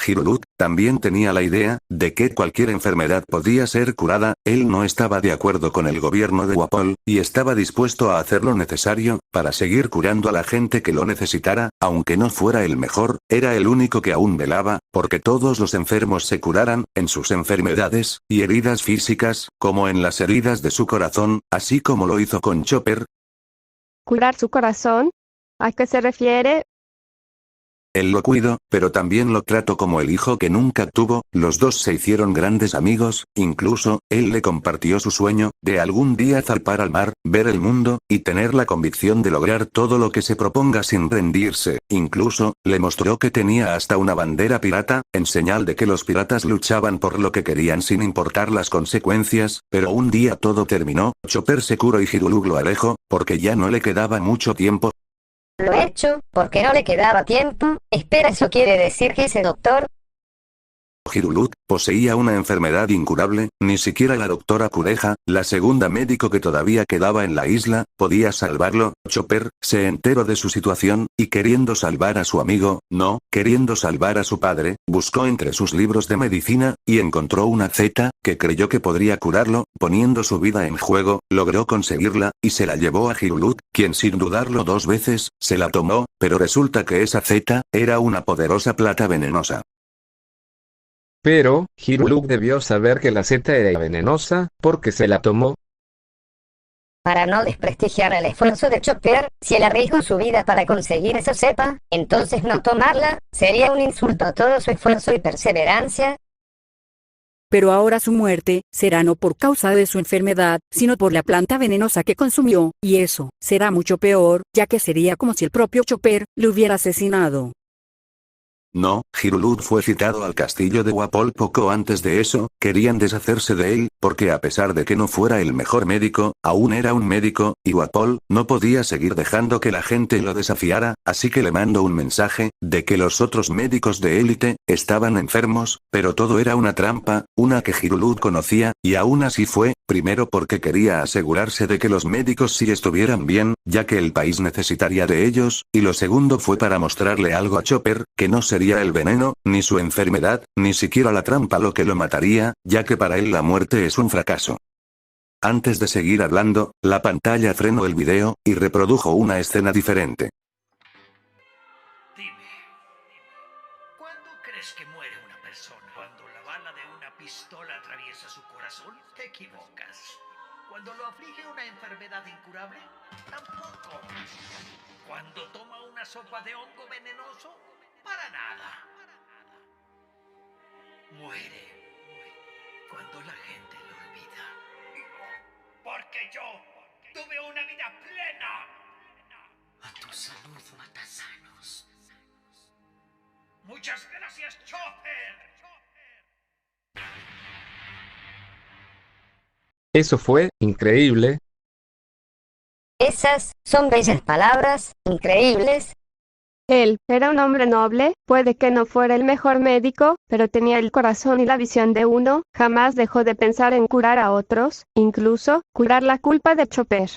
Hirulut también tenía la idea de que cualquier enfermedad podía ser curada. Él no estaba de acuerdo con el gobierno de Wapol, y estaba dispuesto a hacer lo necesario para seguir curando a la gente que lo necesitara, aunque no fuera el mejor. Era el único que aún velaba porque todos los enfermos se curaran en sus enfermedades y heridas físicas, como en las heridas de su corazón, así como lo hizo con Chopper. ¿Curar su corazón? ¿A qué se refiere? Él lo cuido, pero también lo trato como el hijo que nunca tuvo. Los dos se hicieron grandes amigos, incluso, él le compartió su sueño, de algún día zarpar al mar, ver el mundo, y tener la convicción de lograr todo lo que se proponga sin rendirse. Incluso, le mostró que tenía hasta una bandera pirata, en señal de que los piratas luchaban por lo que querían sin importar las consecuencias, pero un día todo terminó, Chopper se curó y Hirulut lo alejó, porque ya no le quedaba mucho tiempo. Lo he hecho, porque no le quedaba tiempo. Espera, ¿eso quiere decir que ese doctor? Hirulut poseía una enfermedad incurable, ni siquiera la doctora Kureha, la segunda médico que todavía quedaba en la isla, podía salvarlo. Chopper se enteró de su situación, y queriendo salvar a su amigo, no, queriendo salvar a su padre, buscó entre sus libros de medicina, y encontró una zeta, que creyó que podría curarlo. Poniendo su vida en juego, logró conseguirla, y se la llevó a Hirulut, quien sin dudarlo 2 veces, se la tomó, pero resulta que esa zeta era una poderosa plata venenosa. Pero, Hirulut debió saber que la zeta era venenosa, porque se la tomó. Para no desprestigiar el esfuerzo de Chopper, si él arriesgó su vida para conseguir esa cepa, entonces no tomarla, sería un insulto a todo su esfuerzo y perseverancia. Pero ahora su muerte será no por causa de su enfermedad, sino por la planta venenosa que consumió, y eso será mucho peor, ya que sería como si el propio Chopper lo hubiera asesinado. No, Hirulut fue citado al castillo de Wapol poco antes de eso. Querían deshacerse de él, porque a pesar de que no fuera el mejor médico, aún era un médico, y Wapol no podía seguir dejando que la gente lo desafiara, así que le mandó un mensaje, de que los otros médicos de élite estaban enfermos, pero todo era una trampa, una que Hirulut conocía, y aún así fue, primero porque quería asegurarse de que los médicos sí estuvieran bien, ya que el país necesitaría de ellos, y lo segundo fue para mostrarle algo a Chopper, que no sería el veneno, ni su enfermedad, ni siquiera la trampa lo que lo mataría, ya que para él la muerte es un fracaso. Antes de seguir hablando, la pantalla frenó el video, y reprodujo una escena diferente. Dime, ¿cuándo crees que muere una persona? ¿Cuando la bala de una pistola atraviesa su corazón? Te equivocas. ¿Cuando lo aflige una enfermedad incurable? Tampoco. ¿Cuando toma una sopa de hongo venenoso? Para nada. Muere cuando la gente lo olvida. Porque yo tuve una vida plena. A tu salud, matasanos. Muchas gracias, Chopper. Eso fue increíble. Esas son bellas palabras, increíbles. Él era un hombre noble, puede que no fuera el mejor médico, pero tenía el corazón y la visión de uno, jamás dejó de pensar en curar a otros, incluso, curar la culpa de Chopper.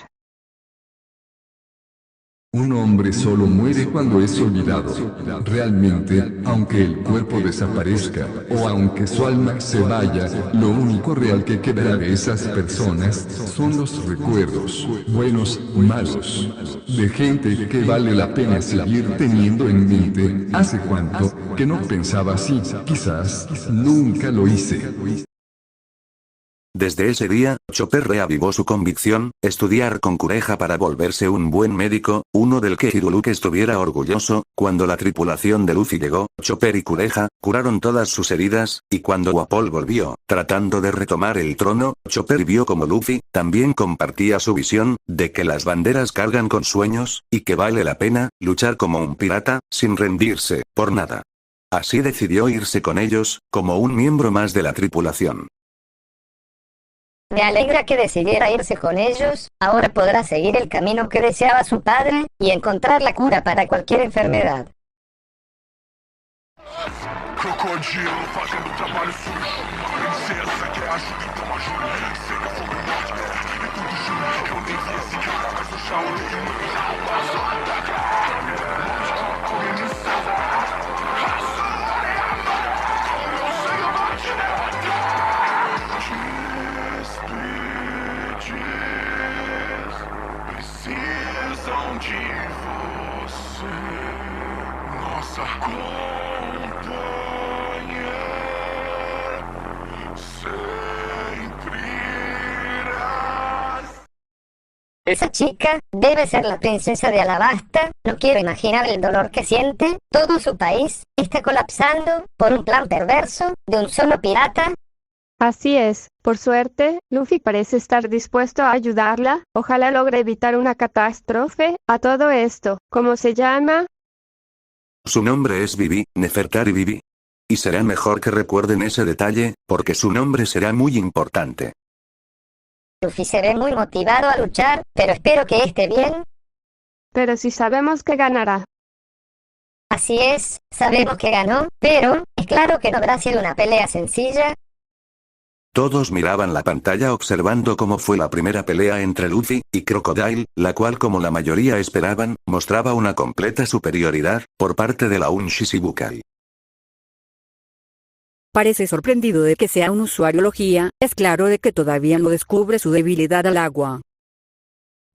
Un hombre solo muere cuando es olvidado. Realmente, aunque el cuerpo desaparezca, o aunque su alma se vaya, lo único real que quedará de esas personas son los recuerdos, buenos o malos, de gente que vale la pena seguir teniendo en mente. ¿Hace cuánto que no pensaba así? Quizás nunca lo hice. Desde ese día, Chopper reavivó su convicción, estudiar con Kureha para volverse un buen médico, uno del que Hirulut estuviera orgulloso. Cuando la tripulación de Luffy llegó, Chopper y Kureha curaron todas sus heridas, y cuando Wapol volvió, tratando de retomar el trono, Chopper vio como Luffy también compartía su visión, de que las banderas cargan con sueños, y que vale la pena luchar como un pirata, sin rendirse, por nada. Así decidió irse con ellos, como un miembro más de la tripulación. Me alegra que decidiera irse con ellos. Ahora podrá seguir el camino que deseaba su padre, y encontrar la cura para cualquier enfermedad. Esa chica debe ser la princesa de Alabasta. No quiero imaginar el dolor que siente. Todo su país está colapsando por un plan perverso de un solo pirata. Así es, por suerte, Luffy parece estar dispuesto a ayudarla. Ojalá logre evitar una catástrofe. A todo esto, ¿cómo se llama? Su nombre es Vivi, Nefertari Vivi. Y será mejor que recuerden ese detalle, porque su nombre será muy importante. Luffy se ve muy motivado a luchar, pero espero que esté bien. Pero si sabemos que ganará. Así es, sabemos que ganó, pero es claro que no habrá sido una pelea sencilla. Todos miraban la pantalla observando cómo fue la primera pelea entre Luffy y Crocodile, la cual, como la mayoría esperaban, mostraba una completa superioridad por parte de la Unchishibukai. Parece sorprendido de que sea un usuario logia, es claro de que todavía no descubre su debilidad al agua.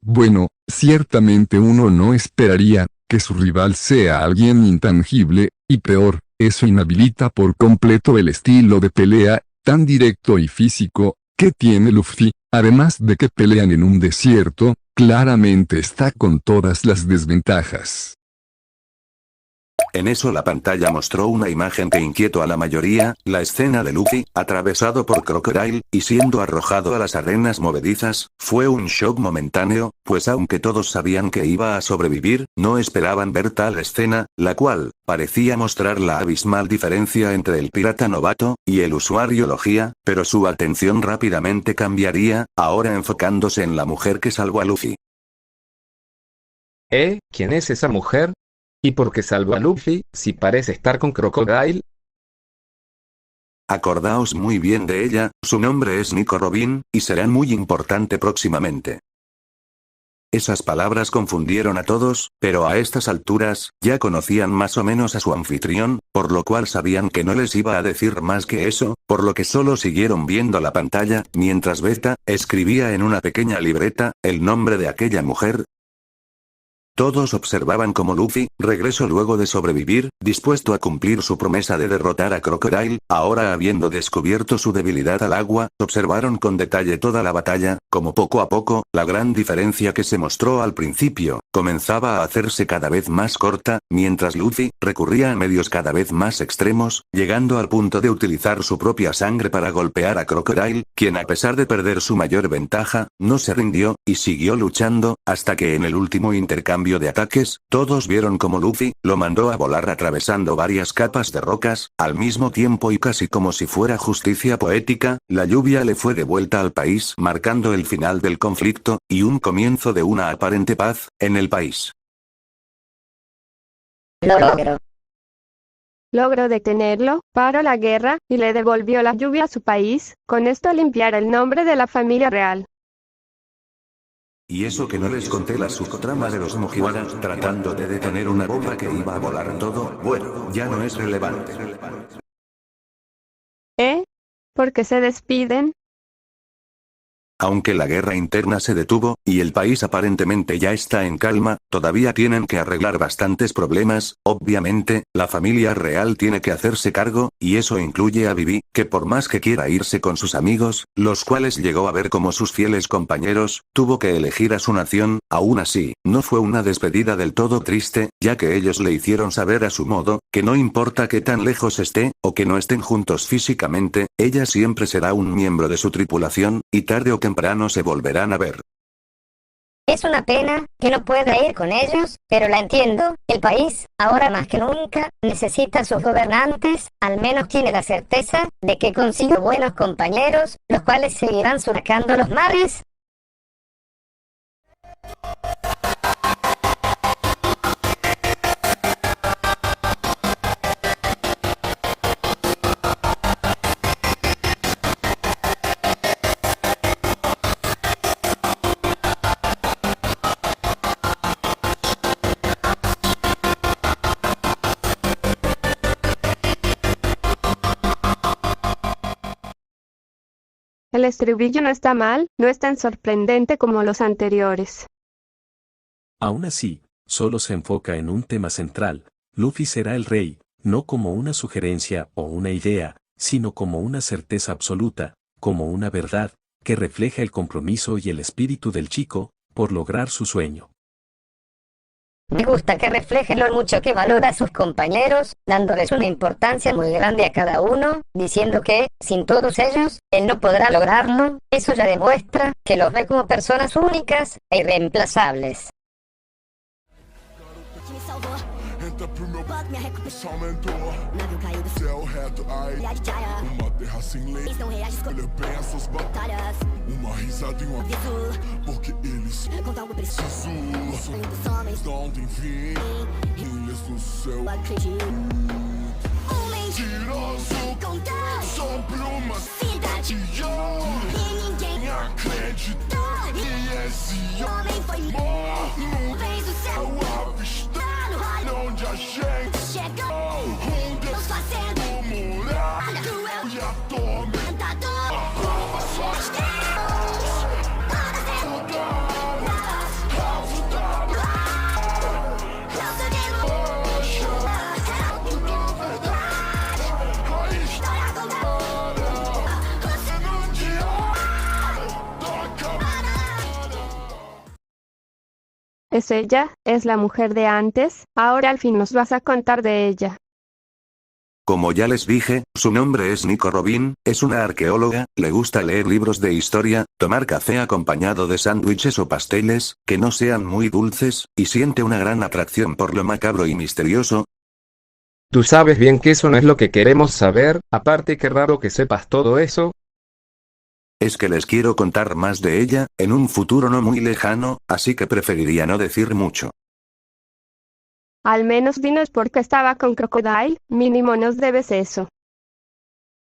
Bueno, ciertamente uno no esperaría que su rival sea alguien intangible, y peor, eso inhabilita por completo el estilo de pelea tan directo y físico que tiene Luffy, además de que pelean en un desierto, claramente está con todas las desventajas. En eso la pantalla mostró una imagen que inquietó a la mayoría, la escena de Luffy, atravesado por Crocodile, y siendo arrojado a las arenas movedizas. Fue un shock momentáneo, pues aunque todos sabían que iba a sobrevivir, no esperaban ver tal escena, la cual parecía mostrar la abismal diferencia entre el pirata novato y el usuario logia, pero su atención rápidamente cambiaría, ahora enfocándose en la mujer que salvó a Luffy. ¿Quién es esa mujer? ¿Y por qué salvó a Luffy, si parece estar con Crocodile? Acordaos muy bien de ella, su nombre es Nico Robin, y será muy importante próximamente. Esas palabras confundieron a todos, pero a estas alturas, ya conocían más o menos a su anfitrión, por lo cual sabían que no les iba a decir más que eso, por lo que solo siguieron viendo la pantalla, mientras Vegeta escribía en una pequeña libreta el nombre de aquella mujer. Todos observaban cómo Luffy regresó luego de sobrevivir, dispuesto a cumplir su promesa de derrotar a Crocodile. Ahora, habiendo descubierto su debilidad al agua, observaron con detalle toda la batalla, como poco a poco, la gran diferencia que se mostró al principio, comenzaba a hacerse cada vez más corta, mientras Luffy recurría a medios cada vez más extremos, llegando al punto de utilizar su propia sangre para golpear a Crocodile, quien, a pesar de perder su mayor ventaja, no se rindió, y siguió luchando, hasta que en el último intercambio de ataques, todos vieron como Luffy lo mandó a volar atravesando varias capas de rocas, al mismo tiempo, y casi como si fuera justicia poética, la lluvia le fue devuelta al país, marcando el final del conflicto, y un comienzo de una aparente paz en el país. Lo logró. Logró detenerlo, paró la guerra, y le devolvió la lluvia a su país. Con esto limpiará el nombre de la familia real. Y eso que no les conté la subtrama de los Mugiwara, tratando de detener una bomba que iba a volar todo, bueno, ya no es relevante. ¿Por qué se despiden? Aunque la guerra interna se detuvo, y el país aparentemente ya está en calma, todavía tienen que arreglar bastantes problemas. Obviamente, la familia real tiene que hacerse cargo, y eso incluye a Vivi, que por más que quiera irse con sus amigos, los cuales llegó a ver como sus fieles compañeros, tuvo que elegir a su nación. Aún así, no fue una despedida del todo triste, ya que ellos le hicieron saber a su modo, que no importa que tan lejos esté, o que no estén juntos físicamente, ella siempre será un miembro de su tripulación, y tarde o temprano se volverán a ver. Es una pena que no pueda ir con ellos, pero la entiendo. El país, ahora más que nunca, necesita a sus gobernantes. Al menos tiene la certeza de que consigo buenos compañeros, los cuales seguirán surcando los mares. El estribillo no está mal, no es tan sorprendente como los anteriores. Aún así, solo se enfoca en un tema central: Luffy será el rey, no como una sugerencia o una idea, sino como una certeza absoluta, como una verdad, que refleja el compromiso y el espíritu del chico, por lograr su sueño. Me gusta que refleje lo mucho que valora a sus compañeros, dándoles una importancia muy grande a cada uno, diciendo que, sin todos ellos, él no podrá lograrlo. Eso ya demuestra que los ve como personas únicas e irreemplazables. Entra pro meu banco, minha recompensa aumentou. Navio caiu do céu reto, ai. Uma terra sem lei. Não reage, escolher bem as suas batalhas. Uma risada e um aviso, porque eles contam algo preciso. O sonho dos homens não tem fim. Ilhas do céu, acredito. Um mentiroso contar sobre uma cidade. E ninguém acreditou. E esse homem foi nuvens do céu avistar. Onde a gente chegou, Deus fazendo muralha, cruel e atormentador. Prova suas Deus, para ser mudadas, eu serei roxa, é tudo verdade. A história contada, você no diário da camada. ¿Es ella? ¿Es la mujer de antes? Ahora al fin nos vas a contar de ella. Como ya les dije, su nombre es Nico Robin, es una arqueóloga, le gusta leer libros de historia, tomar café acompañado de sándwiches o pasteles, que no sean muy dulces, y siente una gran atracción por lo macabro y misterioso. Tú sabes bien que eso no es lo que queremos saber, aparte qué raro que sepas todo eso. Es que les quiero contar más de ella, en un futuro no muy lejano, así que preferiría no decir mucho. Al menos dinos por qué estaba con Crocodile, mínimo nos debes eso.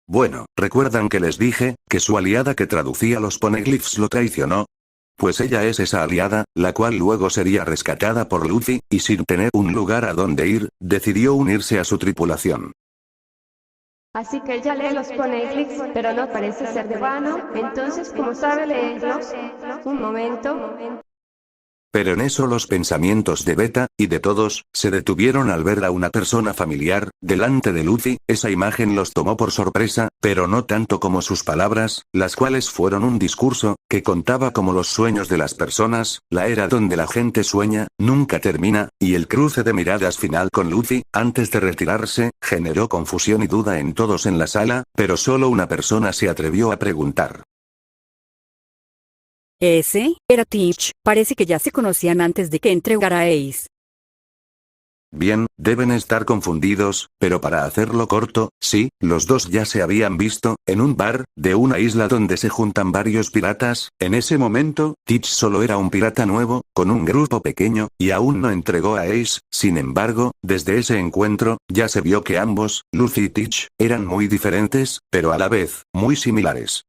Bueno, ¿recuerdan que les dije, que su aliada que traducía los poneglyphs lo traicionó? Pues ella es esa aliada, la cual luego sería rescatada por Luffy, y sin tener un lugar a donde ir, decidió unirse a su tripulación. Así que ella lee los poneglyphs, pero no parece ser de Wano, entonces ¿cómo sabe leerlos? Un momento. Pero en eso los pensamientos de Beta, y de todos, se detuvieron al ver a una persona familiar, delante de Luffy. Esa imagen los tomó por sorpresa, pero no tanto como sus palabras, las cuales fueron un discurso, que contaba como los sueños de las personas, la era donde la gente sueña, nunca termina, y el cruce de miradas final con Luffy, antes de retirarse, generó confusión y duda en todos en la sala, pero solo una persona se atrevió a preguntar. Ese era Teach, parece que ya se conocían antes de que entregara a Ace. Bien, deben estar confundidos, pero para hacerlo corto, sí, los dos ya se habían visto, en un bar, de una isla donde se juntan varios piratas. En ese momento, Teach solo era un pirata nuevo, con un grupo pequeño, y aún no entregó a Ace. Sin embargo, desde ese encuentro, ya se vio que ambos, Luffy y Teach, eran muy diferentes, pero a la vez, muy similares.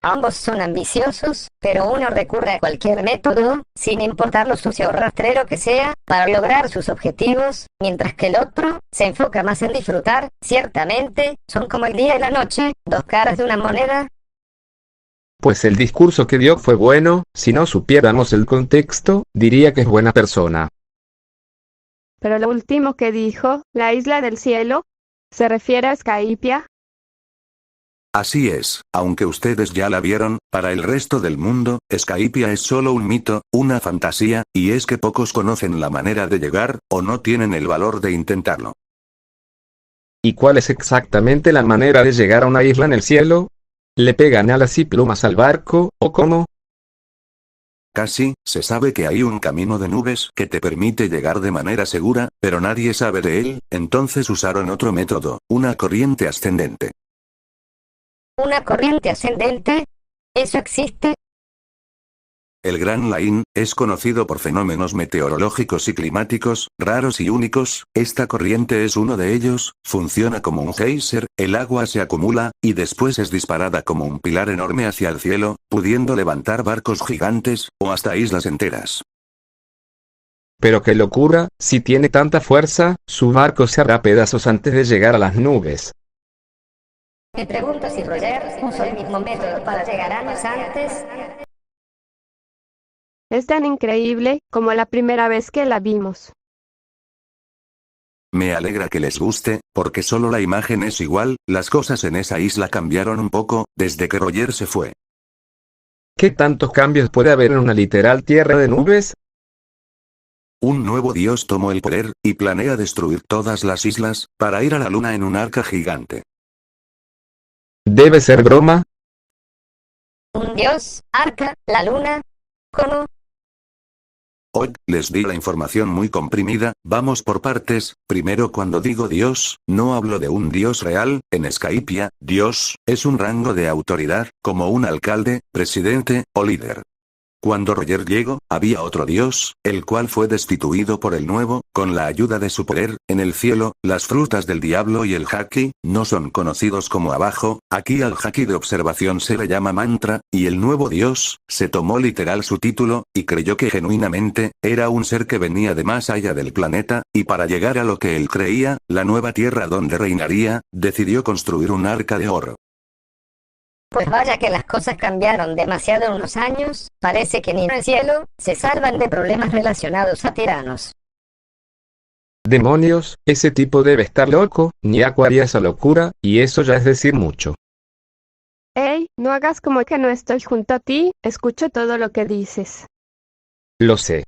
Ambos son ambiciosos, pero uno recurre a cualquier método, sin importar lo sucio o rastrero que sea, para lograr sus objetivos, mientras que el otro se enfoca más en disfrutar. Ciertamente, son como el día y la noche, dos caras de una moneda. Pues el discurso que dio fue bueno, si no supiéramos el contexto, diría que es buena persona. Pero lo último que dijo, la isla del cielo, ¿se refiere a Skypiea? Así es, aunque ustedes ya la vieron, para el resto del mundo, Skypiea es solo un mito, una fantasía, y es que pocos conocen la manera de llegar, o no tienen el valor de intentarlo. ¿Y cuál es exactamente la manera de llegar a una isla en el cielo? ¿Le pegan alas y plumas al barco, o cómo? Casi, se sabe que hay un camino de nubes que te permite llegar de manera segura, pero nadie sabe de él, entonces usaron otro método, una corriente ascendente. ¿Una corriente ascendente? ¿Eso existe? El Gran Line es conocido por fenómenos meteorológicos y climáticos raros y únicos. Esta corriente es uno de ellos, funciona como un geyser, el agua se acumula, y después es disparada como un pilar enorme hacia el cielo, pudiendo levantar barcos gigantes, o hasta islas enteras. Pero qué locura, si tiene tanta fuerza, su barco se hará pedazos antes de llegar a las nubes. Me pregunto si Roger usó el mismo método para llegar años antes. Es tan increíble, como la primera vez que la vimos. Me alegra que les guste, porque solo la imagen es igual. Las cosas en esa isla cambiaron un poco, desde que Roger se fue. ¿Qué tantos cambios puede haber en una literal tierra de nubes? Un nuevo dios tomó el poder, y planea destruir todas las islas, para ir a la luna en un arca gigante. Debe ser broma. Un dios, arca, la luna. ¿Cómo? Hoy, les di la información muy comprimida, vamos por partes. Primero, cuando digo dios, no hablo de un dios real. En Skypiea, dios es un rango de autoridad, como un alcalde, presidente, o líder. Cuando Roger llegó, había otro dios, el cual fue destituido por el nuevo, con la ayuda de su poder. En el cielo, las frutas del diablo y el haki, no son conocidos como abajo. Aquí al haki de observación se le llama mantra, y el nuevo dios, se tomó literal su título, y creyó que genuinamente, era un ser que venía de más allá del planeta, y para llegar a lo que él creía, la nueva tierra donde reinaría, decidió construir un arca de oro. Pues vaya que las cosas cambiaron demasiado en unos años, parece que ni en el cielo se salvan de problemas relacionados a tiranos. Demonios, ese tipo debe estar loco, Nyaku haría esa locura, y eso ya es decir mucho. Ey, no hagas como que no estoy junto a ti, escucho todo lo que dices. Lo sé.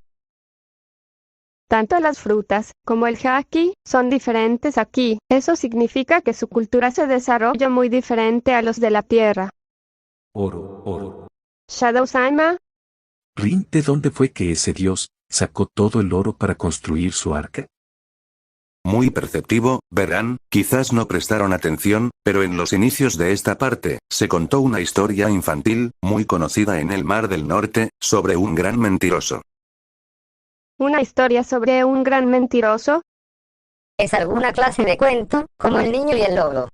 Tanto las frutas, como el haki, son diferentes aquí. Eso significa que su cultura se desarrolla muy diferente a los de la Tierra. Oro. Shadow-sama, Rin, ¿de dónde fue que ese dios sacó todo el oro para construir su arca? Muy perceptivo, verán, quizás no prestaron atención, pero en los inicios de esta parte, se contó una historia infantil, muy conocida en el Mar del Norte, sobre un gran mentiroso. una historia sobre un gran mentiroso. ¿Es alguna clase de cuento, como El niño y el lobo?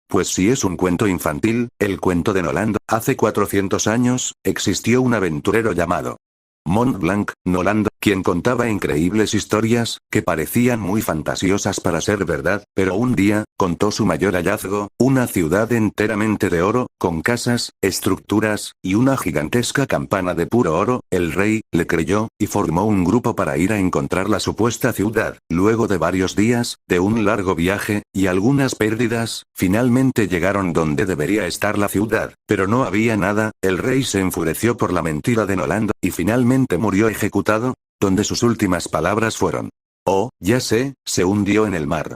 Pues si es un cuento infantil, el cuento de Noland. Hace 400 años, existió un aventurero llamado Mont Blanc, Noland, quien contaba increíbles historias, que parecían muy fantasiosas para ser verdad, pero un día, contó su mayor hallazgo, una ciudad enteramente de oro, con casas, estructuras, y una gigantesca campana de puro oro. El rey, le creyó, y formó un grupo para ir a encontrar la supuesta ciudad. Luego de varios días, de un largo viaje, y algunas pérdidas, finalmente llegaron donde debería estar la ciudad, pero no había nada. El rey se enfureció por la mentira de Noland, y finalmente murió ejecutado, donde sus últimas palabras fueron: "Oh, ya sé, se hundió en el mar",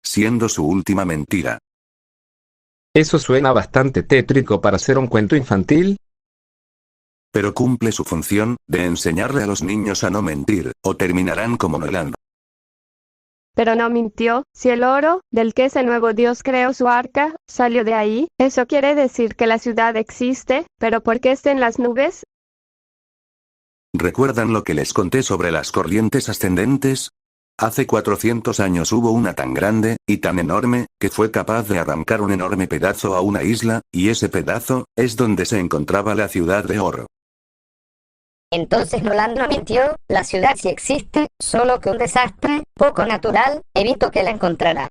siendo su última mentira. Eso suena bastante tétrico para ser un cuento infantil. Pero cumple su función, de enseñarle a los niños a no mentir, o terminarán como Noland. Pero no mintió, si el oro, del que ese nuevo dios creó su arca, salió de ahí, eso quiere decir que la ciudad existe, pero ¿por qué está en las nubes? ¿Recuerdan lo que les conté sobre las corrientes ascendentes? Hace 400 años hubo una tan grande, y tan enorme, que fue capaz de arrancar un enorme pedazo a una isla, y ese pedazo, es donde se encontraba la ciudad de oro. Entonces Noland no mintió, la ciudad sí existe, solo que un desastre, poco natural, evitó que la encontrara.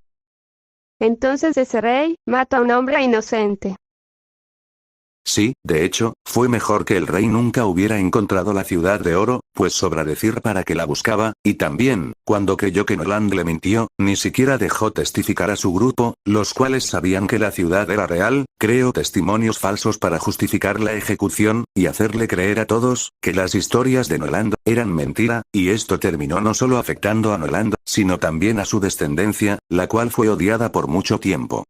Entonces ese rey, mató a un hombre inocente. Sí, de hecho, fue mejor que el rey nunca hubiera encontrado la ciudad de oro, pues sobra decir para qué la buscaba, y también, cuando creyó que Noland le mintió, ni siquiera dejó testificar a su grupo, los cuales sabían que la ciudad era real, creó testimonios falsos para justificar la ejecución, y hacerle creer a todos, que las historias de Noland eran mentira, y esto terminó no solo afectando a Noland, sino también a su descendencia, la cual fue odiada por mucho tiempo.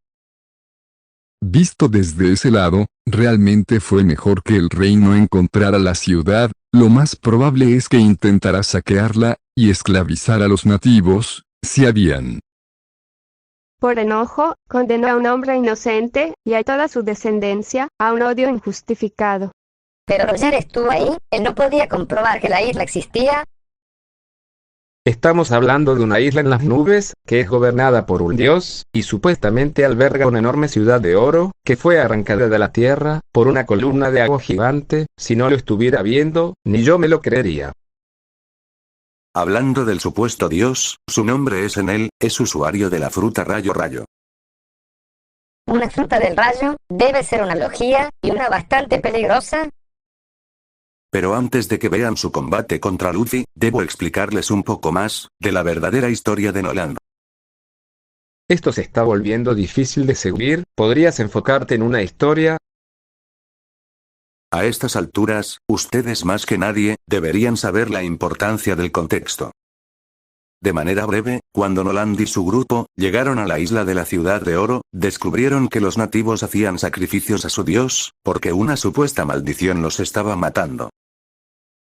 Visto desde ese lado, realmente fue mejor que el rey no encontrara la ciudad. Lo más probable es que intentará saquearla, y esclavizar a los nativos, si habían. Por enojo, condenó a un hombre inocente, y a toda su descendencia, a un odio injustificado. Pero Roger estuvo ahí, él no podía comprobar que la isla existía. Estamos hablando de una isla en las nubes, que es gobernada por un dios, y supuestamente alberga una enorme ciudad de oro, que fue arrancada de la tierra, por una columna de agua gigante. Si no lo estuviera viendo, ni yo me lo creería. Hablando del supuesto dios, su nombre es Enel, es usuario de la fruta rayo rayo. Una fruta del rayo, debe ser una logía, y una bastante peligrosa. Pero antes de que vean su combate contra Luffy, debo explicarles un poco más, de la verdadera historia de Noland. Esto se está volviendo difícil de seguir. ¿Podrías enfocarte en una historia? A estas alturas, ustedes más que nadie, deberían saber la importancia del contexto. De manera breve, cuando Noland y su grupo llegaron a la isla de la Ciudad de Oro, descubrieron que los nativos hacían sacrificios a su dios, porque una supuesta maldición los estaba matando.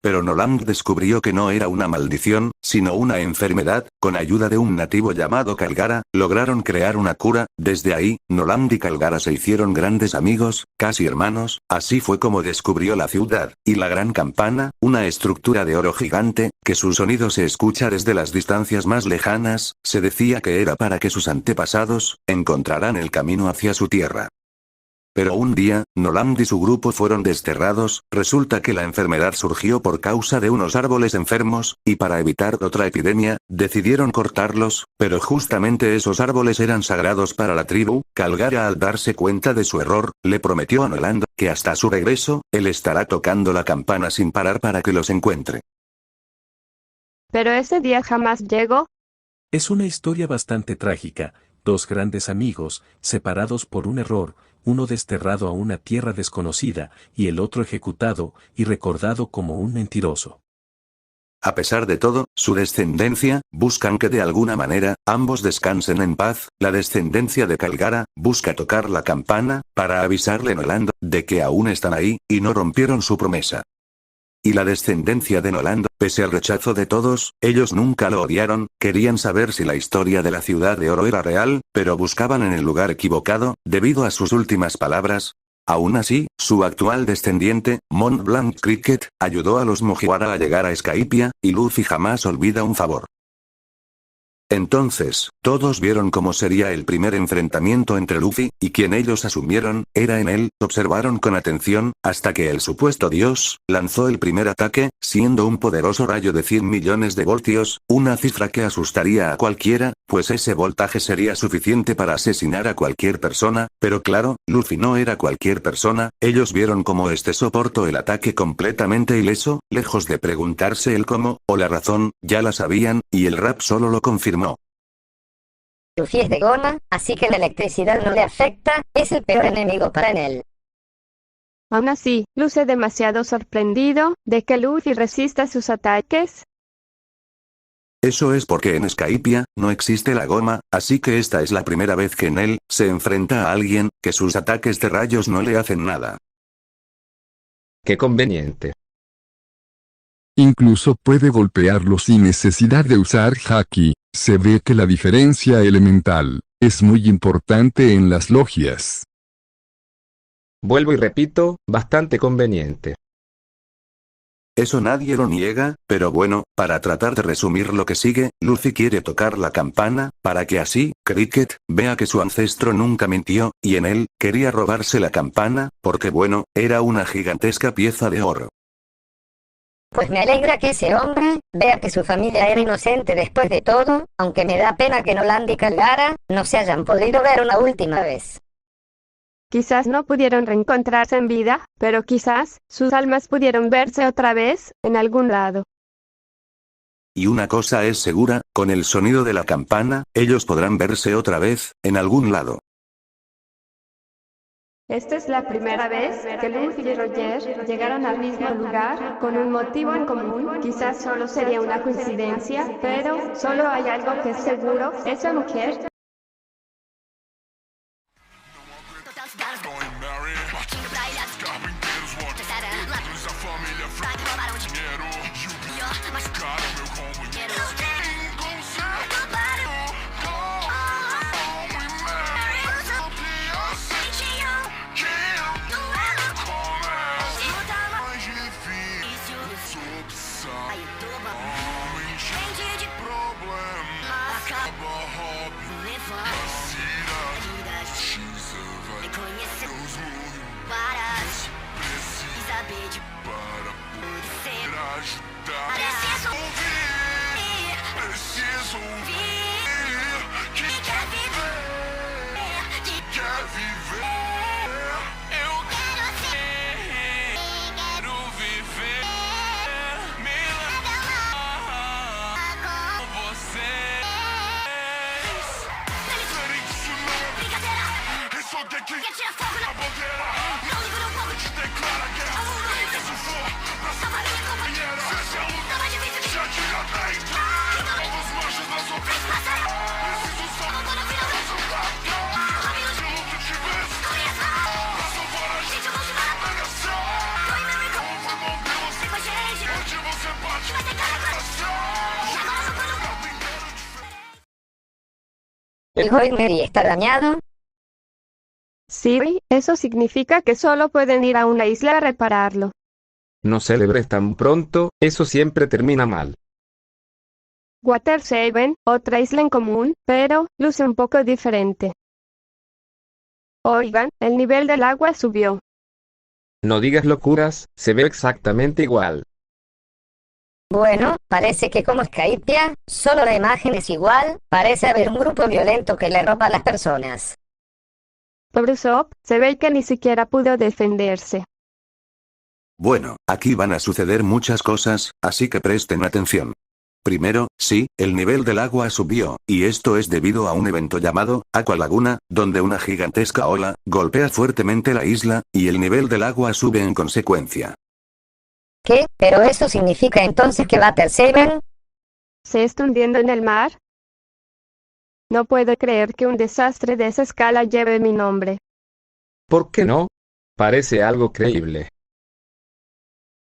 Pero Noland descubrió que no era una maldición, sino una enfermedad. Con ayuda de un nativo llamado Calgara, lograron crear una cura. Desde ahí, Noland y Calgara se hicieron grandes amigos, casi hermanos. Así fue como descubrió la ciudad, y la gran campana, una estructura de oro gigante, que su sonido se escucha desde las distancias más lejanas. Se decía que era para que sus antepasados encontraran el camino hacia su tierra. Pero un día, Noland y su grupo fueron desterrados. Resulta que la enfermedad surgió por causa de unos árboles enfermos, y para evitar otra epidemia, decidieron cortarlos, pero justamente esos árboles eran sagrados para la tribu. Calgara, al darse cuenta de su error, le prometió a Noland que hasta su regreso, él estará tocando la campana sin parar para que los encuentre. Pero ese día jamás llegó. Es una historia bastante trágica, dos grandes amigos, separados por un error, uno desterrado a una tierra desconocida, y el otro ejecutado, y recordado como un mentiroso. A pesar de todo, su descendencia, buscan que de alguna manera, ambos descansen en paz. La descendencia de Calgara, busca tocar la campana, para avisarle a Noland, de que aún están ahí, y no rompieron su promesa. Y la descendencia de Noland, pese al rechazo de todos, ellos nunca lo odiaron, querían saber si la historia de la Ciudad de Oro era real, pero buscaban en el lugar equivocado, debido a sus últimas palabras. Aún así, su actual descendiente, Mont Blanc Cricket, ayudó a los Mugiwara a llegar a Skypiea, y Luffy jamás olvida un favor. Entonces, todos vieron cómo sería el primer enfrentamiento entre Luffy, y quien ellos asumieron, era en él. Observaron con atención, hasta que el supuesto dios, lanzó el primer ataque, siendo un poderoso rayo de 100 millones de voltios, una cifra que asustaría a cualquiera, pues ese voltaje sería suficiente para asesinar a cualquier persona. Pero claro, Luffy no era cualquier persona. Ellos vieron cómo este soportó el ataque completamente ileso, lejos de preguntarse el cómo, o la razón, ya la sabían, y el rap solo lo confirmó. Luffy es de goma, así que la electricidad no le afecta, es el peor enemigo para él. Aún así, luce demasiado sorprendido de que Luffy resista sus ataques. Eso es porque en Skypiea no existe la goma, así que esta es la primera vez que en él se enfrenta a alguien que sus ataques de rayos no le hacen nada. Qué conveniente. Incluso puede golpearlo sin necesidad de usar haki. Se ve que la diferencia elemental es muy importante en las logias. Vuelvo y repito, bastante conveniente. Eso nadie lo niega, pero bueno, para tratar de resumir lo que sigue, Luffy quiere tocar la campana, para que así, Cricket, vea que su ancestro nunca mintió, y en él, quería robarse la campana, porque bueno, era una gigantesca pieza de oro. Pues me alegra que ese hombre vea que su familia era inocente después de todo, aunque me da pena que Noland y Calgara no se hayan podido ver una última vez. Quizás no pudieron reencontrarse en vida, pero quizás sus almas pudieron verse otra vez, en algún lado. Y una cosa es segura, con el sonido de la campana, ellos podrán verse otra vez, en algún lado. Esta es la primera vez que Luffy y Roger llegaron al mismo lugar, con un motivo en común. Quizás solo sería una coincidencia, pero solo hay algo que es seguro, esa mujer. Get your fucking up on te declara guerra. Se for pra sua companheira, se é luta, já diga bem. Novos manchas na sua vida. Preciso só pra salvar. Se luto te vês, pra salvar a gente. Negação. Como foi bom Deus, onde você bate. ¿El joven Mary está dañado? Sí, eso significa que solo pueden ir a una isla a repararlo. No celebres tan pronto, eso siempre termina mal. Water Seven, otra isla en común, pero luce un poco diferente. Oigan, el nivel del agua subió. No digas locuras, se ve exactamente igual. Bueno, parece que como Skypiea, solo la imagen es igual, parece haber un grupo violento que le roba a las personas. Pobre Usopp, se ve que ni siquiera pudo defenderse. Bueno, aquí van a suceder muchas cosas, así que presten atención. Primero, sí, el nivel del agua subió, y esto es debido a un evento llamado Aqua Laguna, donde una gigantesca ola golpea fuertemente la isla, y el nivel del agua sube en consecuencia. ¿Qué? ¿Pero eso significa entonces que Water Seven ¿Se está hundiendo en el mar? No puedo creer que un desastre de esa escala lleve mi nombre. ¿Por qué no? Parece algo creíble.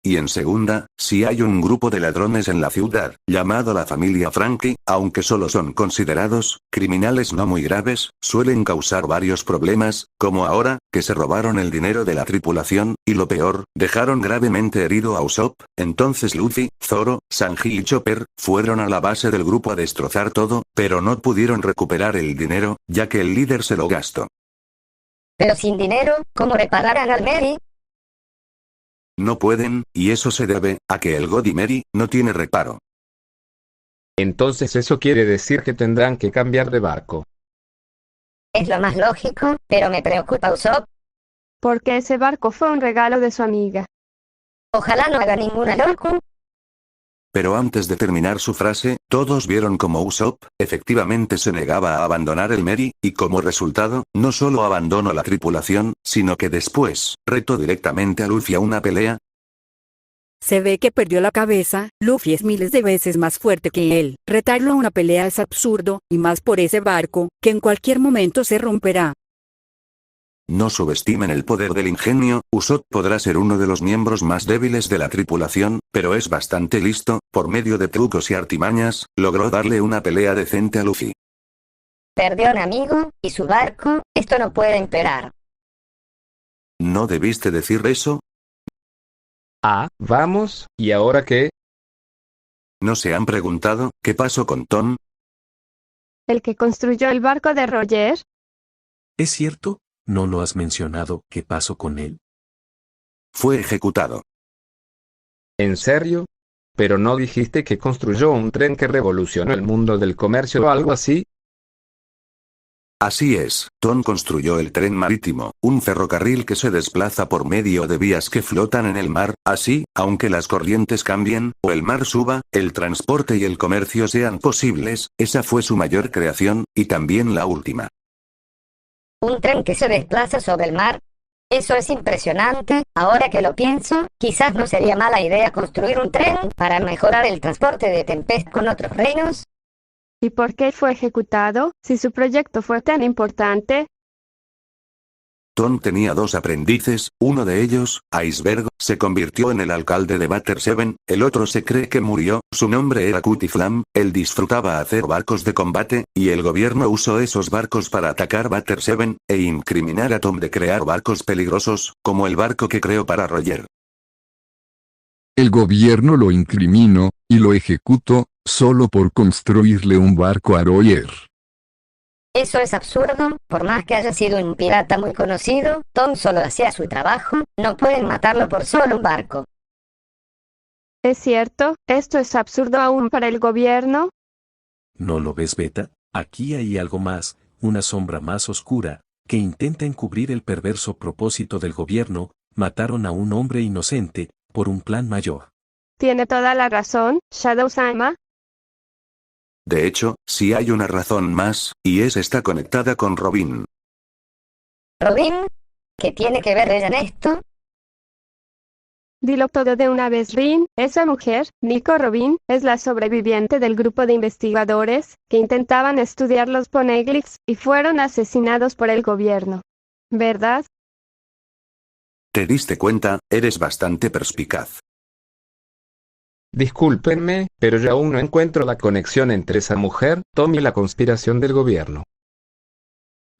Y en segunda, si hay un grupo de ladrones en la ciudad, llamado la familia Frankie, aunque solo son considerados criminales no muy graves, suelen causar varios problemas, como ahora, que se robaron el dinero de la tripulación, y lo peor, dejaron gravemente herido a Usopp. Entonces Luffy, Zoro, Sanji y Chopper fueron a la base del grupo a destrozar todo, pero no pudieron recuperar el dinero, ya que el líder se lo gastó. Pero sin dinero, ¿cómo repararán al Mary? No pueden, y eso se debe a que el Bloody Mary no tiene reparo. Entonces eso quiere decir que tendrán que cambiar de barco. Es lo más lógico, pero me preocupa Usopp. Porque ese barco fue un regalo de su amiga. Ojalá no haga ninguna loco. Pero antes de terminar su frase, todos vieron como Usopp, efectivamente se negaba a abandonar el Mary, y como resultado, no solo abandonó la tripulación, sino que después, retó directamente a Luffy a una pelea. Se ve que perdió la cabeza, Luffy es miles de veces más fuerte que él. Retarlo a una pelea es absurdo, y más por ese barco, que en cualquier momento se romperá. No subestimen el poder del ingenio, Usopp podrá ser uno de los miembros más débiles de la tripulación, pero es bastante listo, por medio de trucos y artimañas, logró darle una pelea decente a Luffy. Perdió a un amigo, y su barco, esto no puede empeorar. ¿No debiste decir eso? Ah, vamos, ¿y ahora qué? ¿No se han preguntado qué pasó con Tom? ¿El que construyó el barco de Roger? ¿Es cierto? ¿No lo has mencionado? ¿Qué pasó con él? Fue ejecutado. ¿En serio? ¿Pero no dijiste que construyó un tren que revolucionó el mundo del comercio o algo así? Así es, Tom construyó el tren marítimo, un ferrocarril que se desplaza por medio de vías que flotan en el mar, así, aunque las corrientes cambien, o el mar suba, el transporte y el comercio sean posibles, esa fue su mayor creación, y también la última. Un tren que se desplaza sobre el mar. Eso es impresionante. Ahora que lo pienso, quizás no sería mala idea construir un tren para mejorar el transporte de Tempest con otros reinos. ¿Y por qué fue ejecutado, si su proyecto fue tan importante? Tom tenía dos aprendices, uno de ellos, Iceberg, se convirtió en el alcalde de Water Seven, el otro se cree que murió, su nombre era Cutiflam, él disfrutaba hacer barcos de combate, y el gobierno usó esos barcos para atacar Water Seven, e incriminar a Tom de crear barcos peligrosos, como el barco que creó para Roger. El gobierno lo incriminó, y lo ejecutó, solo por construirle un barco a Roger. Eso es absurdo, por más que haya sido un pirata muy conocido, Tom solo hacía su trabajo, no pueden matarlo por solo un barco. ¿Es cierto? ¿Esto es absurdo aún para el gobierno? ¿No lo ves, Beta? Aquí hay algo más, una sombra más oscura, que intenta encubrir el perverso propósito del gobierno. Mataron a un hombre inocente, por un plan mayor. Tiene toda la razón, Shadow-sama. De hecho, sí hay una razón más, y está conectada con Robin. ¿Robin? ¿Qué tiene que ver ella en esto? Dilo todo de una vez, Rin. Esa mujer, Nico Robin, es la sobreviviente del grupo de investigadores que intentaban estudiar los poneglyphs y fueron asesinados por el gobierno. ¿Verdad? ¿Te diste cuenta? Eres bastante perspicaz. Discúlpenme, pero yo aún no encuentro la conexión entre esa mujer, Tom y la conspiración del gobierno.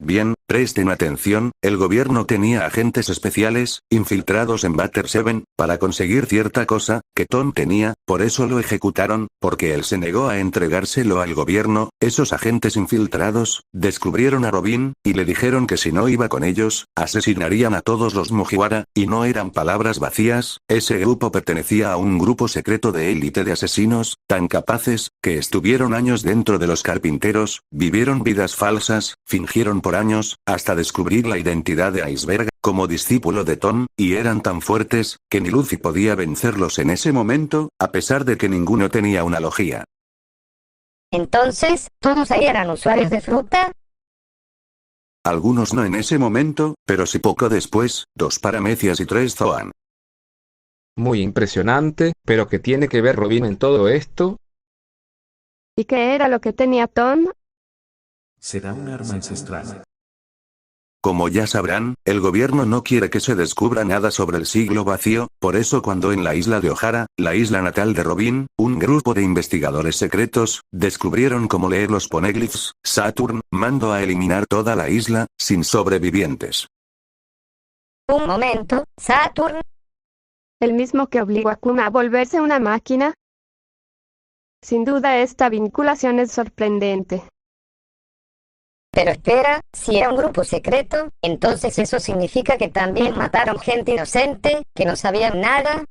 Bien, presten atención, el gobierno tenía agentes especiales, infiltrados en Butter 7, para conseguir cierta cosa, que Tom tenía, por eso lo ejecutaron, porque él se negó a entregárselo al gobierno. Esos agentes infiltrados, descubrieron a Robin, y le dijeron que si no iba con ellos, asesinarían a todos los Mugiwara, y no eran palabras vacías, ese grupo pertenecía a un grupo secreto de élite de asesinos, tan capaces, que estuvieron años dentro de los carpinteros, vivieron vidas falsas, fingieron por años, hasta descubrir la identidad de Iceberg, como discípulo de Tom, y eran tan fuertes, que ni Luffy podía vencerlos en ese momento, a pesar de que ninguno tenía una logía. Entonces, ¿todos ahí eran usuarios de fruta? Algunos no en ese momento, pero sí poco después, 2 paramecias y 3 Zoan. Muy impresionante, pero ¿qué tiene que ver Robin en todo esto? ¿Y qué era lo que tenía Tom? Será un arma ancestral. Como ya sabrán, el gobierno no quiere que se descubra nada sobre el siglo vacío, por eso cuando en la isla de Ohara, la isla natal de Robin, un grupo de investigadores secretos, descubrieron cómo leer los poneglyphs, Saturn mandó a eliminar toda la isla, sin sobrevivientes. Un momento, Saturn. ¿El mismo que obligó a Kuma a volverse una máquina? Sin duda esta vinculación es sorprendente. Pero espera, si era un grupo secreto, entonces eso significa que también mataron gente inocente, que no sabían nada.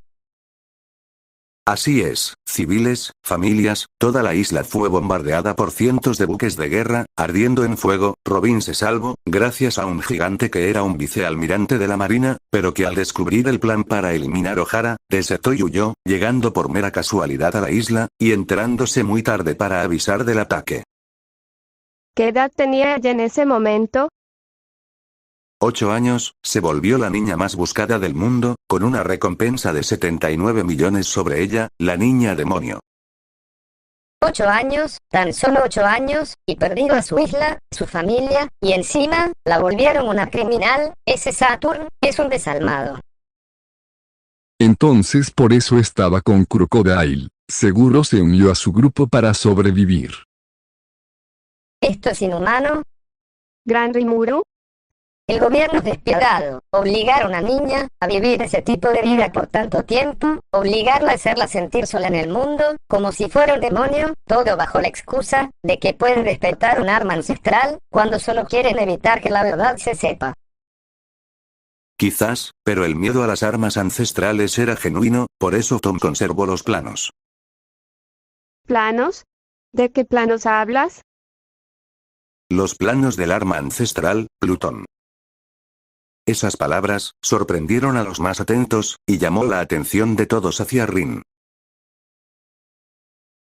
Así es, civiles, familias, toda la isla fue bombardeada por cientos de buques de guerra, ardiendo en fuego. Robin se salvó, gracias a un gigante que era un vicealmirante de la marina, pero que al descubrir el plan para eliminar Ohara, desertó y huyó, llegando por mera casualidad a la isla, y enterándose muy tarde para avisar del ataque. ¿Qué edad tenía ella en ese momento? 8 años, se volvió la niña más buscada del mundo, con una recompensa de 79 millones sobre ella, la niña demonio. 8 años, tan solo 8 años, y perdido a su isla, su familia, y encima, la volvieron una criminal. Ese Saturn es un desalmado. Entonces por eso estaba con Crocodile, seguro se unió a su grupo para sobrevivir. ¿Esto es inhumano? ¿Gran Rimuru? El gobierno es despiadado. Obligar a una niña a vivir ese tipo de vida por tanto tiempo, obligarla a hacerla sentir sola en el mundo, como si fuera un demonio, todo bajo la excusa de que pueden despertar un arma ancestral, cuando solo quieren evitar que la verdad se sepa. Quizás, pero el miedo a las armas ancestrales era genuino, por eso Tom conservó los planos. ¿Planos? ¿De qué planos hablas? Los planos del arma ancestral, Plutón. Esas palabras sorprendieron a los más atentos, y llamó la atención de todos hacia Rin.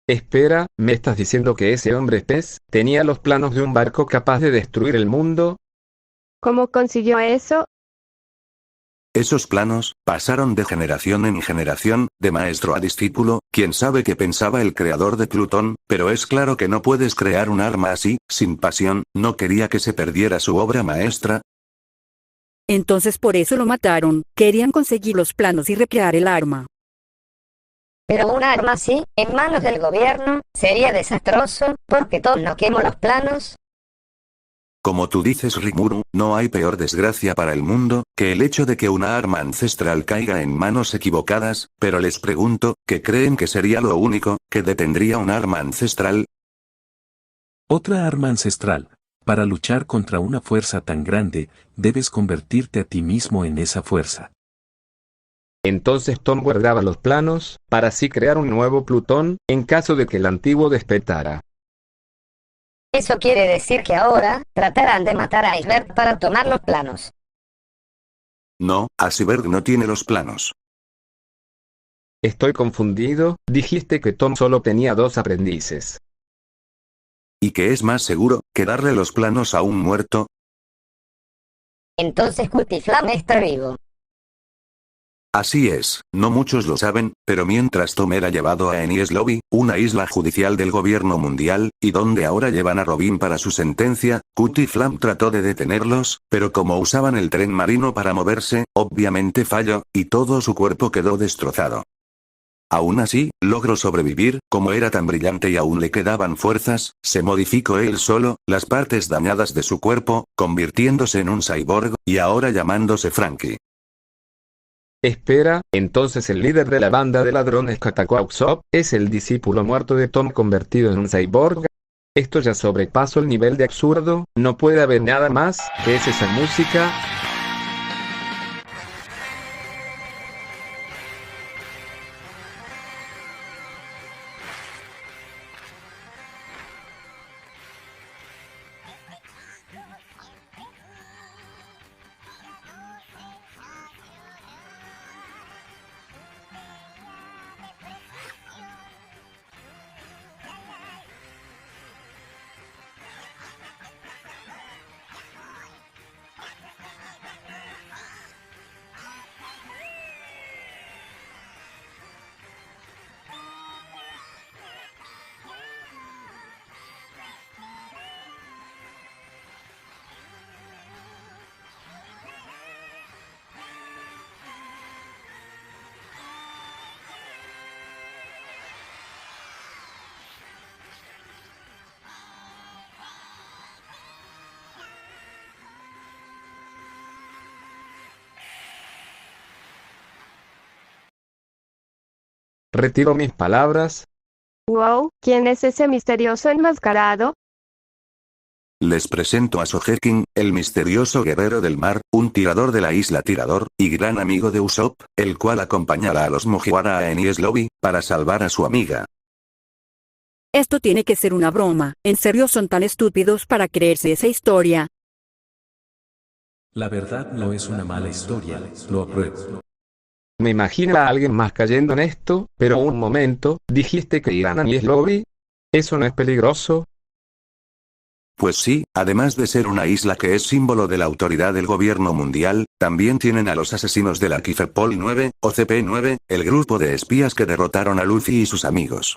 Espera, ¿me estás diciendo que ese hombre pez tenía los planos de un barco capaz de destruir el mundo? ¿Cómo consiguió eso? Esos planos pasaron de generación en generación, de maestro a discípulo. Quién sabe qué pensaba el creador de Plutón, pero es claro que no puedes crear un arma así, sin pasión. No quería que se perdiera su obra maestra. Entonces por eso lo mataron, querían conseguir los planos y recrear el arma. Pero un arma así, en manos del gobierno, sería desastroso, porque Tom no quemó los planos. Como tú dices, Rimuru, no hay peor desgracia para el mundo que el hecho de que una arma ancestral caiga en manos equivocadas, pero les pregunto, ¿qué creen que sería lo único que detendría un arma ancestral? Otra arma ancestral. Para luchar contra una fuerza tan grande, debes convertirte a ti mismo en esa fuerza. Entonces Tom guardaba los planos, para así crear un nuevo Plutón, en caso de que el antiguo despertara. Eso quiere decir que ahora, tratarán de matar a Iceberg para tomar los planos. No, Iceberg no tiene los planos. Estoy confundido, dijiste que Tom solo tenía 2 aprendices. ¿Y qué es más seguro, que darle los planos a un muerto? Entonces Cutiflame está vivo. Así es, no muchos lo saben, pero mientras Tom era llevado a Enies Lobby, una isla judicial del gobierno mundial, y donde ahora llevan a Robin para su sentencia, Cutie Flam trató de detenerlos, pero como usaban el tren marino para moverse, obviamente falló, y todo su cuerpo quedó destrozado. Aún así, logró sobrevivir, como era tan brillante y aún le quedaban fuerzas, se modificó él solo, las partes dañadas de su cuerpo, convirtiéndose en un cyborg, y ahora llamándose Frankie. Espera, entonces el líder de la banda de ladrones Katakwauksop es el discípulo muerto de Tom convertido en un cyborg. Esto ya sobrepasó el nivel de absurdo, no puede haber nada más, ¿qué es esa música? Retiro mis palabras. Wow, ¿quién es ese misterioso enmascarado? Les presento a Sogeking, el misterioso guerrero del mar, un tirador de la isla Tirador, y gran amigo de Usopp, el cual acompañará a los Mugiwara a Enies Lobby, para salvar a su amiga. Esto tiene que ser una broma. ¿En serio son tan estúpidos para creerse esa historia? La verdad no es una mala historia, lo apruebo. Me imagino a alguien más cayendo en esto, pero un momento, ¿dijiste que irán a Enies Lobby? ¿Eso no es peligroso? Pues sí, además de ser una isla que es símbolo de la autoridad del gobierno mundial, también tienen a los asesinos de la Kifepol 9, o CP9, el grupo de espías que derrotaron a Luffy y sus amigos.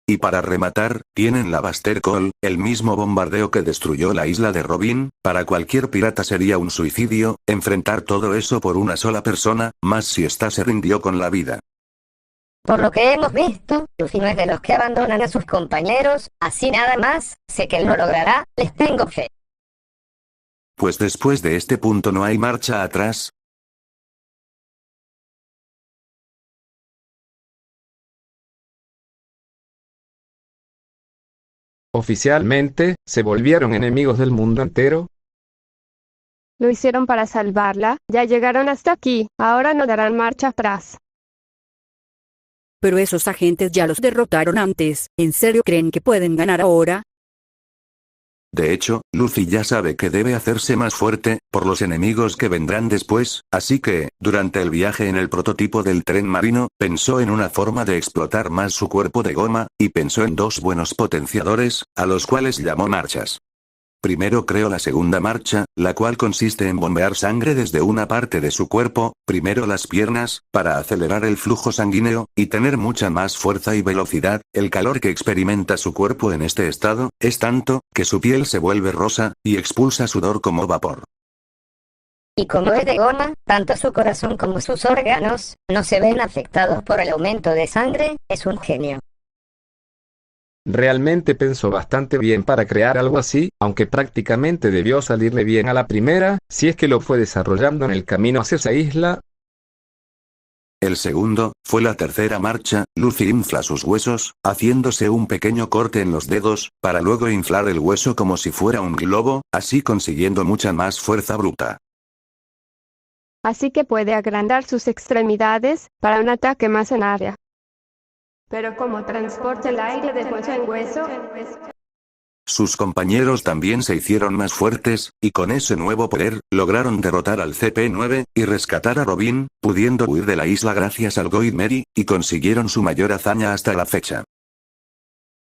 Y para rematar, tienen la Buster Call, el mismo bombardeo que destruyó la isla de Robin. Para cualquier pirata sería un suicidio, enfrentar todo eso por una sola persona, más si ésta se rindió con la vida. Por lo que hemos visto, Luffy no es de los que abandonan a sus compañeros, así nada más, sé que él lo logrará, les tengo fe. Pues después de este punto no hay marcha atrás. Oficialmente, ¿se volvieron enemigos del mundo entero? Lo hicieron para salvarla, ya llegaron hasta aquí, ahora no darán marcha atrás. Pero esos agentes ya los derrotaron antes. ¿En serio creen que pueden ganar ahora? De hecho, Luffy ya sabe que debe hacerse más fuerte, por los enemigos que vendrán después, así que, durante el viaje en el prototipo del tren marino, pensó en una forma de explotar más su cuerpo de goma, y pensó en dos buenos potenciadores, a los cuales llamó marchas. Primero creó la segunda marcha, la cual consiste en bombear sangre desde una parte de su cuerpo, primero las piernas, para acelerar el flujo sanguíneo, y tener mucha más fuerza y velocidad. El calor que experimenta su cuerpo en este estado, es tanto, que su piel se vuelve rosa, y expulsa sudor como vapor. Y como es de goma, tanto su corazón como sus órganos, no se ven afectados por el aumento de sangre, es un genio. Realmente pensó bastante bien para crear algo así, aunque prácticamente debió salirle bien a la primera, si es que lo fue desarrollando en el camino hacia esa isla. El segundo, fue la tercera marcha. Luffy infla sus huesos, haciéndose un pequeño corte en los dedos, para luego inflar el hueso como si fuera un globo, así consiguiendo mucha más fuerza bruta. Así que puede agrandar sus extremidades, para un ataque más en área. Pero como transporta el aire de hueso en hueso. Sus compañeros también se hicieron más fuertes, y con ese nuevo poder, lograron derrotar al CP9, y rescatar a Robin, pudiendo huir de la isla gracias al Going Merry, y consiguieron su mayor hazaña hasta la fecha.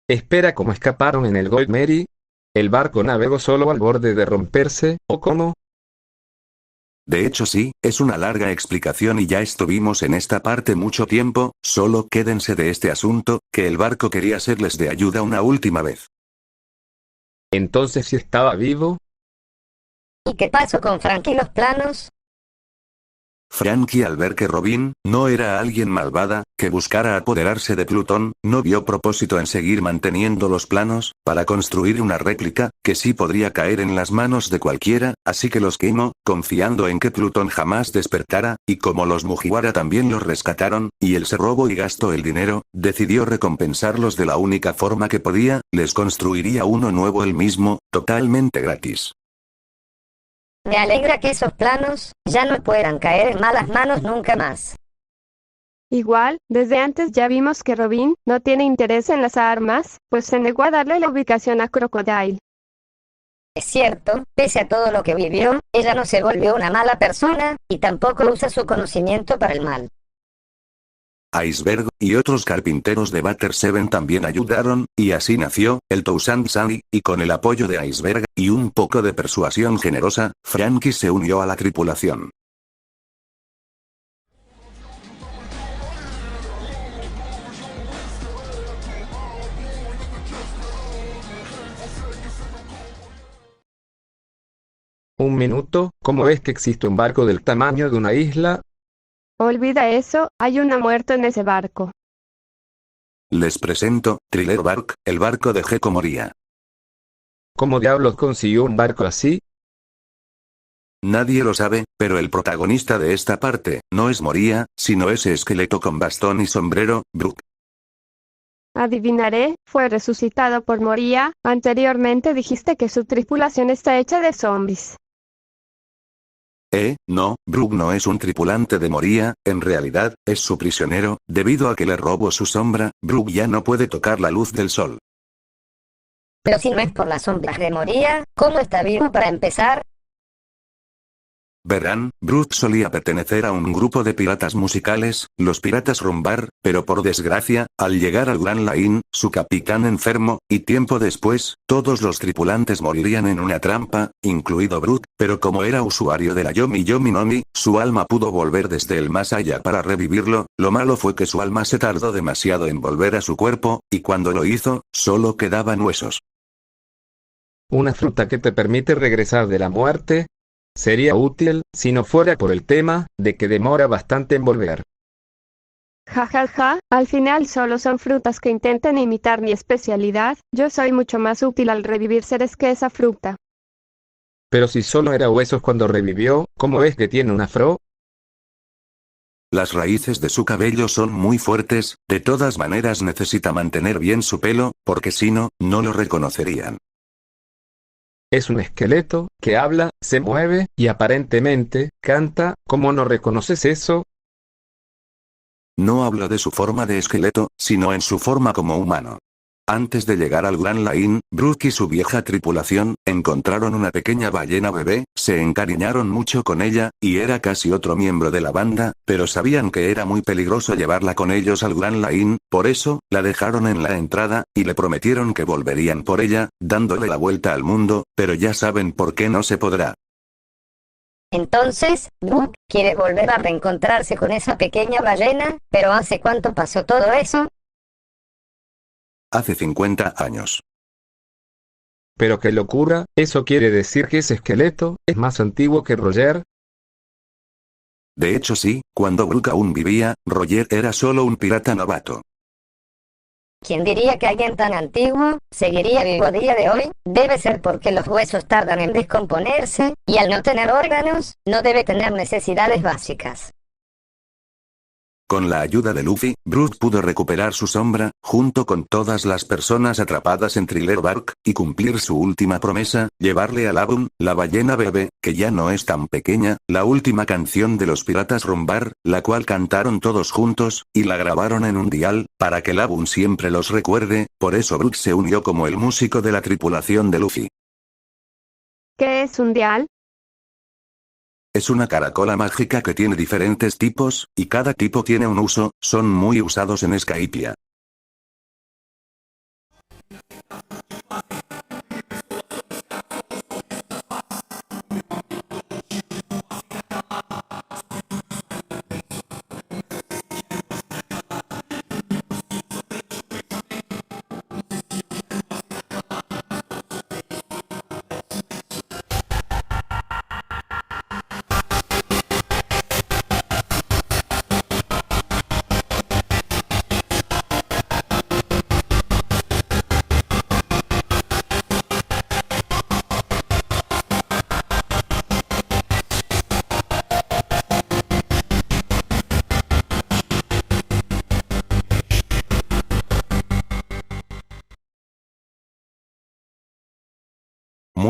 Espera, ¿cómo escaparon en el Going Merry? ¿El barco navegó solo al borde de romperse, o cómo? De hecho sí, es una larga explicación y ya estuvimos en esta parte mucho tiempo, solo quédense de este asunto, que el barco quería serles de ayuda una última vez. Entonces, si estaba vivo, ¿Y qué pasó con Frankie y los planos? Frankie, al ver que Robin no era alguien malvada, que buscara apoderarse de Plutón, no vio propósito en seguir manteniendo los planos, para construir una réplica, que sí podría caer en las manos de cualquiera, así que los quemó, confiando en que Plutón jamás despertara, y como los Mugiwara también los rescataron, y él se robó y gastó el dinero, decidió recompensarlos de la única forma que podía, les construiría uno nuevo él mismo, totalmente gratis. Me alegra que esos planos ya no puedan caer en malas manos nunca más. Igual, desde antes ya vimos que Robin no tiene interés en las armas, pues se negó a darle la ubicación a Crocodile. Es cierto, pese a todo lo que vivió, ella no se volvió una mala persona, y tampoco usa su conocimiento para el mal. Iceberg y otros carpinteros de Butter Seven también ayudaron, y así nació el Toussaint Sunny, y con el apoyo de Iceberg y un poco de persuasión generosa, Frankie se unió a la tripulación. un minuto, ¿cómo ves que existe un barco del tamaño de una isla? Olvida eso, hay una muerta en ese barco. Les presento, Thriller Bark, el barco de Gecko Moria. ¿Cómo diablos consiguió un barco así? Nadie lo sabe, pero el protagonista de esta parte, no es Moria, sino ese esqueleto con bastón y sombrero, Brook. Adivinaré, fue resucitado por Moria. Anteriormente dijiste que su tripulación está hecha de zombies. No, Brook no es un tripulante de Moria, en realidad, es su prisionero, debido a que le robó su sombra, Brook ya no puede tocar la luz del sol. Pero si no es por las sombras de Moria, ¿cómo está vivo para empezar? Verán, Brook solía pertenecer a un grupo de piratas musicales, los piratas Rumbar, pero por desgracia, al llegar al Grand Line, su capitán enfermo, y tiempo después, todos los tripulantes morirían en una trampa, incluido Brook, pero como era usuario de la Yomi Yomi Nomi, su alma pudo volver desde el más allá para revivirlo. Lo malo fue que su alma se tardó demasiado en volver a su cuerpo, y cuando lo hizo, solo quedaban huesos. ¿Una fruta que te permite regresar de la muerte? Sería útil, si no fuera por el tema, de que demora bastante en volver. Ja ja ja, al final solo son frutas que intentan imitar mi especialidad. Yo soy mucho más útil al revivir seres que esa fruta. Pero si solo era huesos cuando revivió, ¿cómo ves que tiene un afro? Las raíces de su cabello son muy fuertes, de todas maneras necesita mantener bien su pelo, porque si no, no lo reconocerían. Es un esqueleto, que habla, se mueve, y aparentemente, canta. ¿Cómo no reconoces eso? No hablo de su forma de esqueleto, sino en su forma como humano. Antes de llegar al Grand Line, Brook y su vieja tripulación, encontraron una pequeña ballena bebé, se encariñaron mucho con ella, y era casi otro miembro de la banda, pero sabían que era muy peligroso llevarla con ellos al Grand Line, por eso, la dejaron en la entrada, y le prometieron que volverían por ella, dándole la vuelta al mundo, pero ya saben por qué no se podrá. Entonces, Brook quiere volver a reencontrarse con esa pequeña ballena, pero ¿hace cuánto pasó todo eso? Hace 50 años. Pero qué locura, ¿eso quiere decir que ese esqueleto es más antiguo que Roger? De hecho sí, cuando Brook aún vivía, Roger era solo un pirata novato. ¿Quién diría que alguien tan antiguo seguiría vivo a día de hoy? Debe ser porque los huesos tardan en descomponerse, y al no tener órganos, no debe tener necesidades básicas. Con la ayuda de Luffy, Brook pudo recuperar su sombra, junto con todas las personas atrapadas en Thriller Bark, y cumplir su última promesa, llevarle a Laboon, la ballena bebé, que ya no es tan pequeña, la última canción de los piratas Rumbar, la cual cantaron todos juntos, y la grabaron en un dial, para que Laboon siempre los recuerde. Por eso Brook se unió como el músico de la tripulación de Luffy. ¿Qué es un dial? Es una caracola mágica que tiene diferentes tipos, y cada tipo tiene un uso, son muy usados en Skypiea.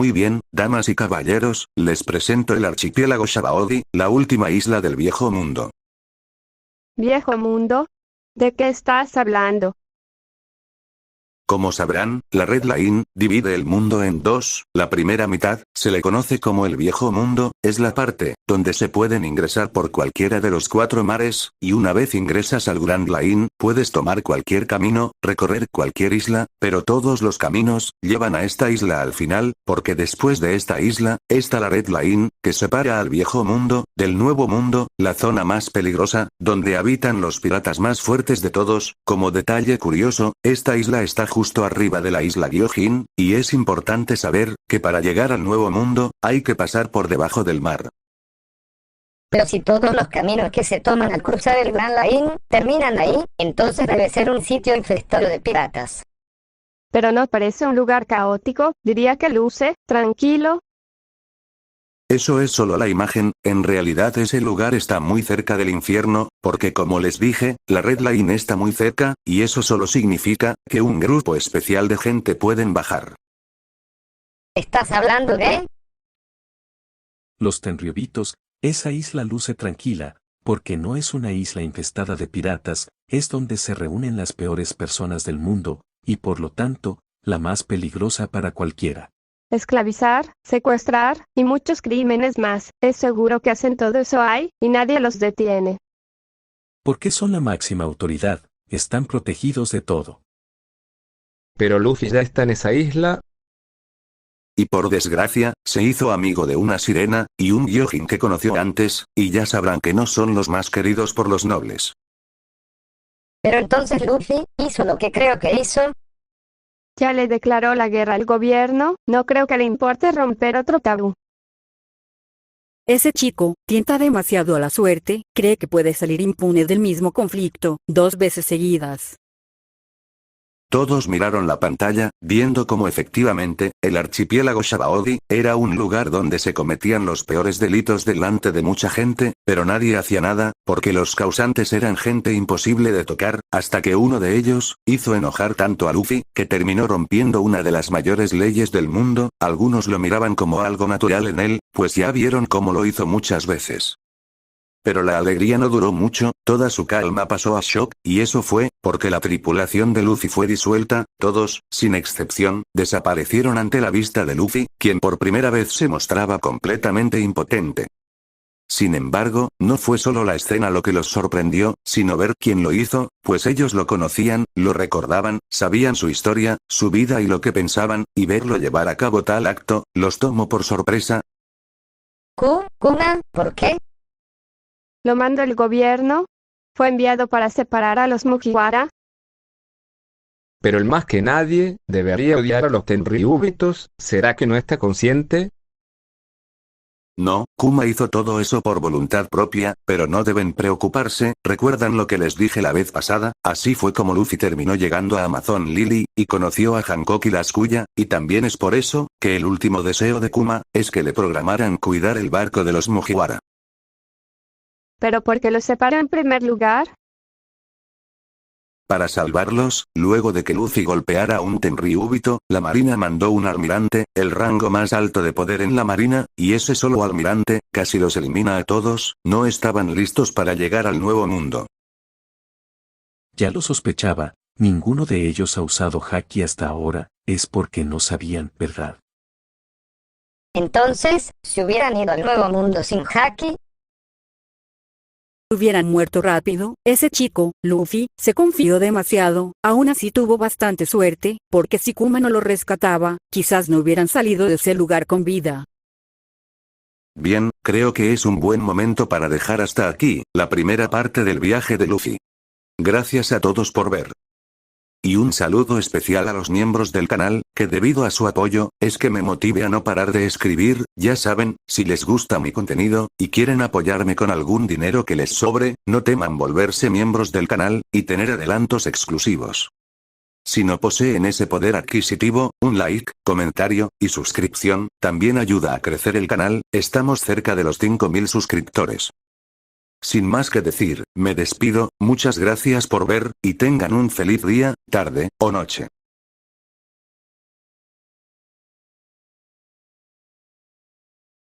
Muy bien, damas y caballeros, les presento el archipiélago Shabaodi, la última isla del viejo mundo. ¿Viejo mundo? ¿De qué estás hablando? Como sabrán, la Red Line divide el mundo en dos. La primera mitad, se le conoce como el Viejo Mundo, es la parte donde se pueden ingresar por cualquiera de los 4 mares, y una vez ingresas al Grand Line, puedes tomar cualquier camino, recorrer cualquier isla, pero todos los caminos llevan a esta isla al final, porque después de esta isla, está la Red Line, que separa al Viejo Mundo del Nuevo Mundo, la zona más peligrosa, donde habitan los piratas más fuertes de todos. Como detalle curioso, esta isla está justo arriba de la isla Gyojin, y es importante saber que para llegar al Nuevo Mundo, hay que pasar por debajo del mar. Pero si todos los caminos que se toman al cruzar el Grand Line terminan ahí, entonces debe ser un sitio infestado de piratas. Pero no parece un lugar caótico, diría que luce tranquilo. Eso es solo la imagen, en realidad ese lugar está muy cerca del infierno, porque como les dije, la Red Line está muy cerca, y eso solo significa que un grupo especial de gente pueden bajar. ¿Estás hablando de? Los Tenryobitos, esa isla luce tranquila, porque no es una isla infestada de piratas, es donde se reúnen las peores personas del mundo, y por lo tanto, la más peligrosa para cualquiera. Esclavizar, secuestrar, y muchos crímenes más. Es seguro que hacen todo eso ahí, y nadie los detiene. Porque son la máxima autoridad, están protegidos de todo. Pero Luffy ya está en esa isla. Y por desgracia, se hizo amigo de una sirena, y un Gyojin que conoció antes, y ya sabrán que no son los más queridos por los nobles. Pero entonces Luffy hizo lo que creo que hizo. Ya le declaró la guerra al gobierno, no creo que le importe romper otro tabú. Ese chico tienta demasiado a la suerte, cree que puede salir impune del mismo conflicto 2 veces seguidas. Todos miraron la pantalla, viendo cómo efectivamente, el archipiélago Shabaodi, era un lugar donde se cometían los peores delitos delante de mucha gente, pero nadie hacía nada, porque los causantes eran gente imposible de tocar, hasta que uno de ellos, hizo enojar tanto a Luffy, que terminó rompiendo una de las mayores leyes del mundo. Algunos lo miraban como algo natural en él, pues ya vieron cómo lo hizo muchas veces. Pero la alegría no duró mucho, toda su calma pasó a shock, y eso fue, porque la tripulación de Luffy fue disuelta, todos, sin excepción, desaparecieron ante la vista de Luffy, quien por primera vez se mostraba completamente impotente. Sin embargo, no fue solo la escena lo que los sorprendió, sino ver quién lo hizo, pues ellos lo conocían, lo recordaban, sabían su historia, su vida y lo que pensaban, y verlo llevar a cabo tal acto, los tomó por sorpresa. ¿Kuma? ¿Por qué? ¿Lo mandó el gobierno? ¿Fue enviado para separar a los Mugiwara? Pero el más que nadie debería odiar a los Tenryubitos. ¿Será que no está consciente? No, Kuma hizo todo eso por voluntad propia, pero no deben preocuparse. ¿Recuerdan lo que les dije la vez pasada? Así fue como Luffy terminó llegando a Amazon Lily, y conoció a Hancock y las Kuya, y también es por eso, que el último deseo de Kuma, es que le programaran cuidar el barco de los Mugiwara. ¿Pero por qué los separó en primer lugar? Para salvarlos, luego de que Luffy golpeara a un Tenryubito, la marina mandó un almirante, el rango más alto de poder en la marina, y ese solo almirante, casi los elimina a todos. No estaban listos para llegar al Nuevo Mundo. Ya lo sospechaba, ninguno de ellos ha usado Haki hasta ahora, es porque no sabían, ¿verdad? Entonces, si hubieran ido al Nuevo Mundo sin Haki, hubieran muerto rápido. Ese chico, Luffy, se confió demasiado. Aún así tuvo bastante suerte, porque si Kuma no lo rescataba, quizás no hubieran salido de ese lugar con vida. Bien, creo que es un buen momento para dejar hasta aquí la primera parte del viaje de Luffy. Gracias a todos por ver. Y un saludo especial a los miembros del canal, que debido a su apoyo, es que me motive a no parar de escribir. Ya saben, si les gusta mi contenido, y quieren apoyarme con algún dinero que les sobre, no teman volverse miembros del canal, y tener adelantos exclusivos. Si no poseen ese poder adquisitivo, un like, comentario, y suscripción, también ayuda a crecer el canal. Estamos cerca de los 5000 suscriptores. Sin más que decir, me despido, muchas gracias por ver, y tengan un feliz día, tarde, o noche.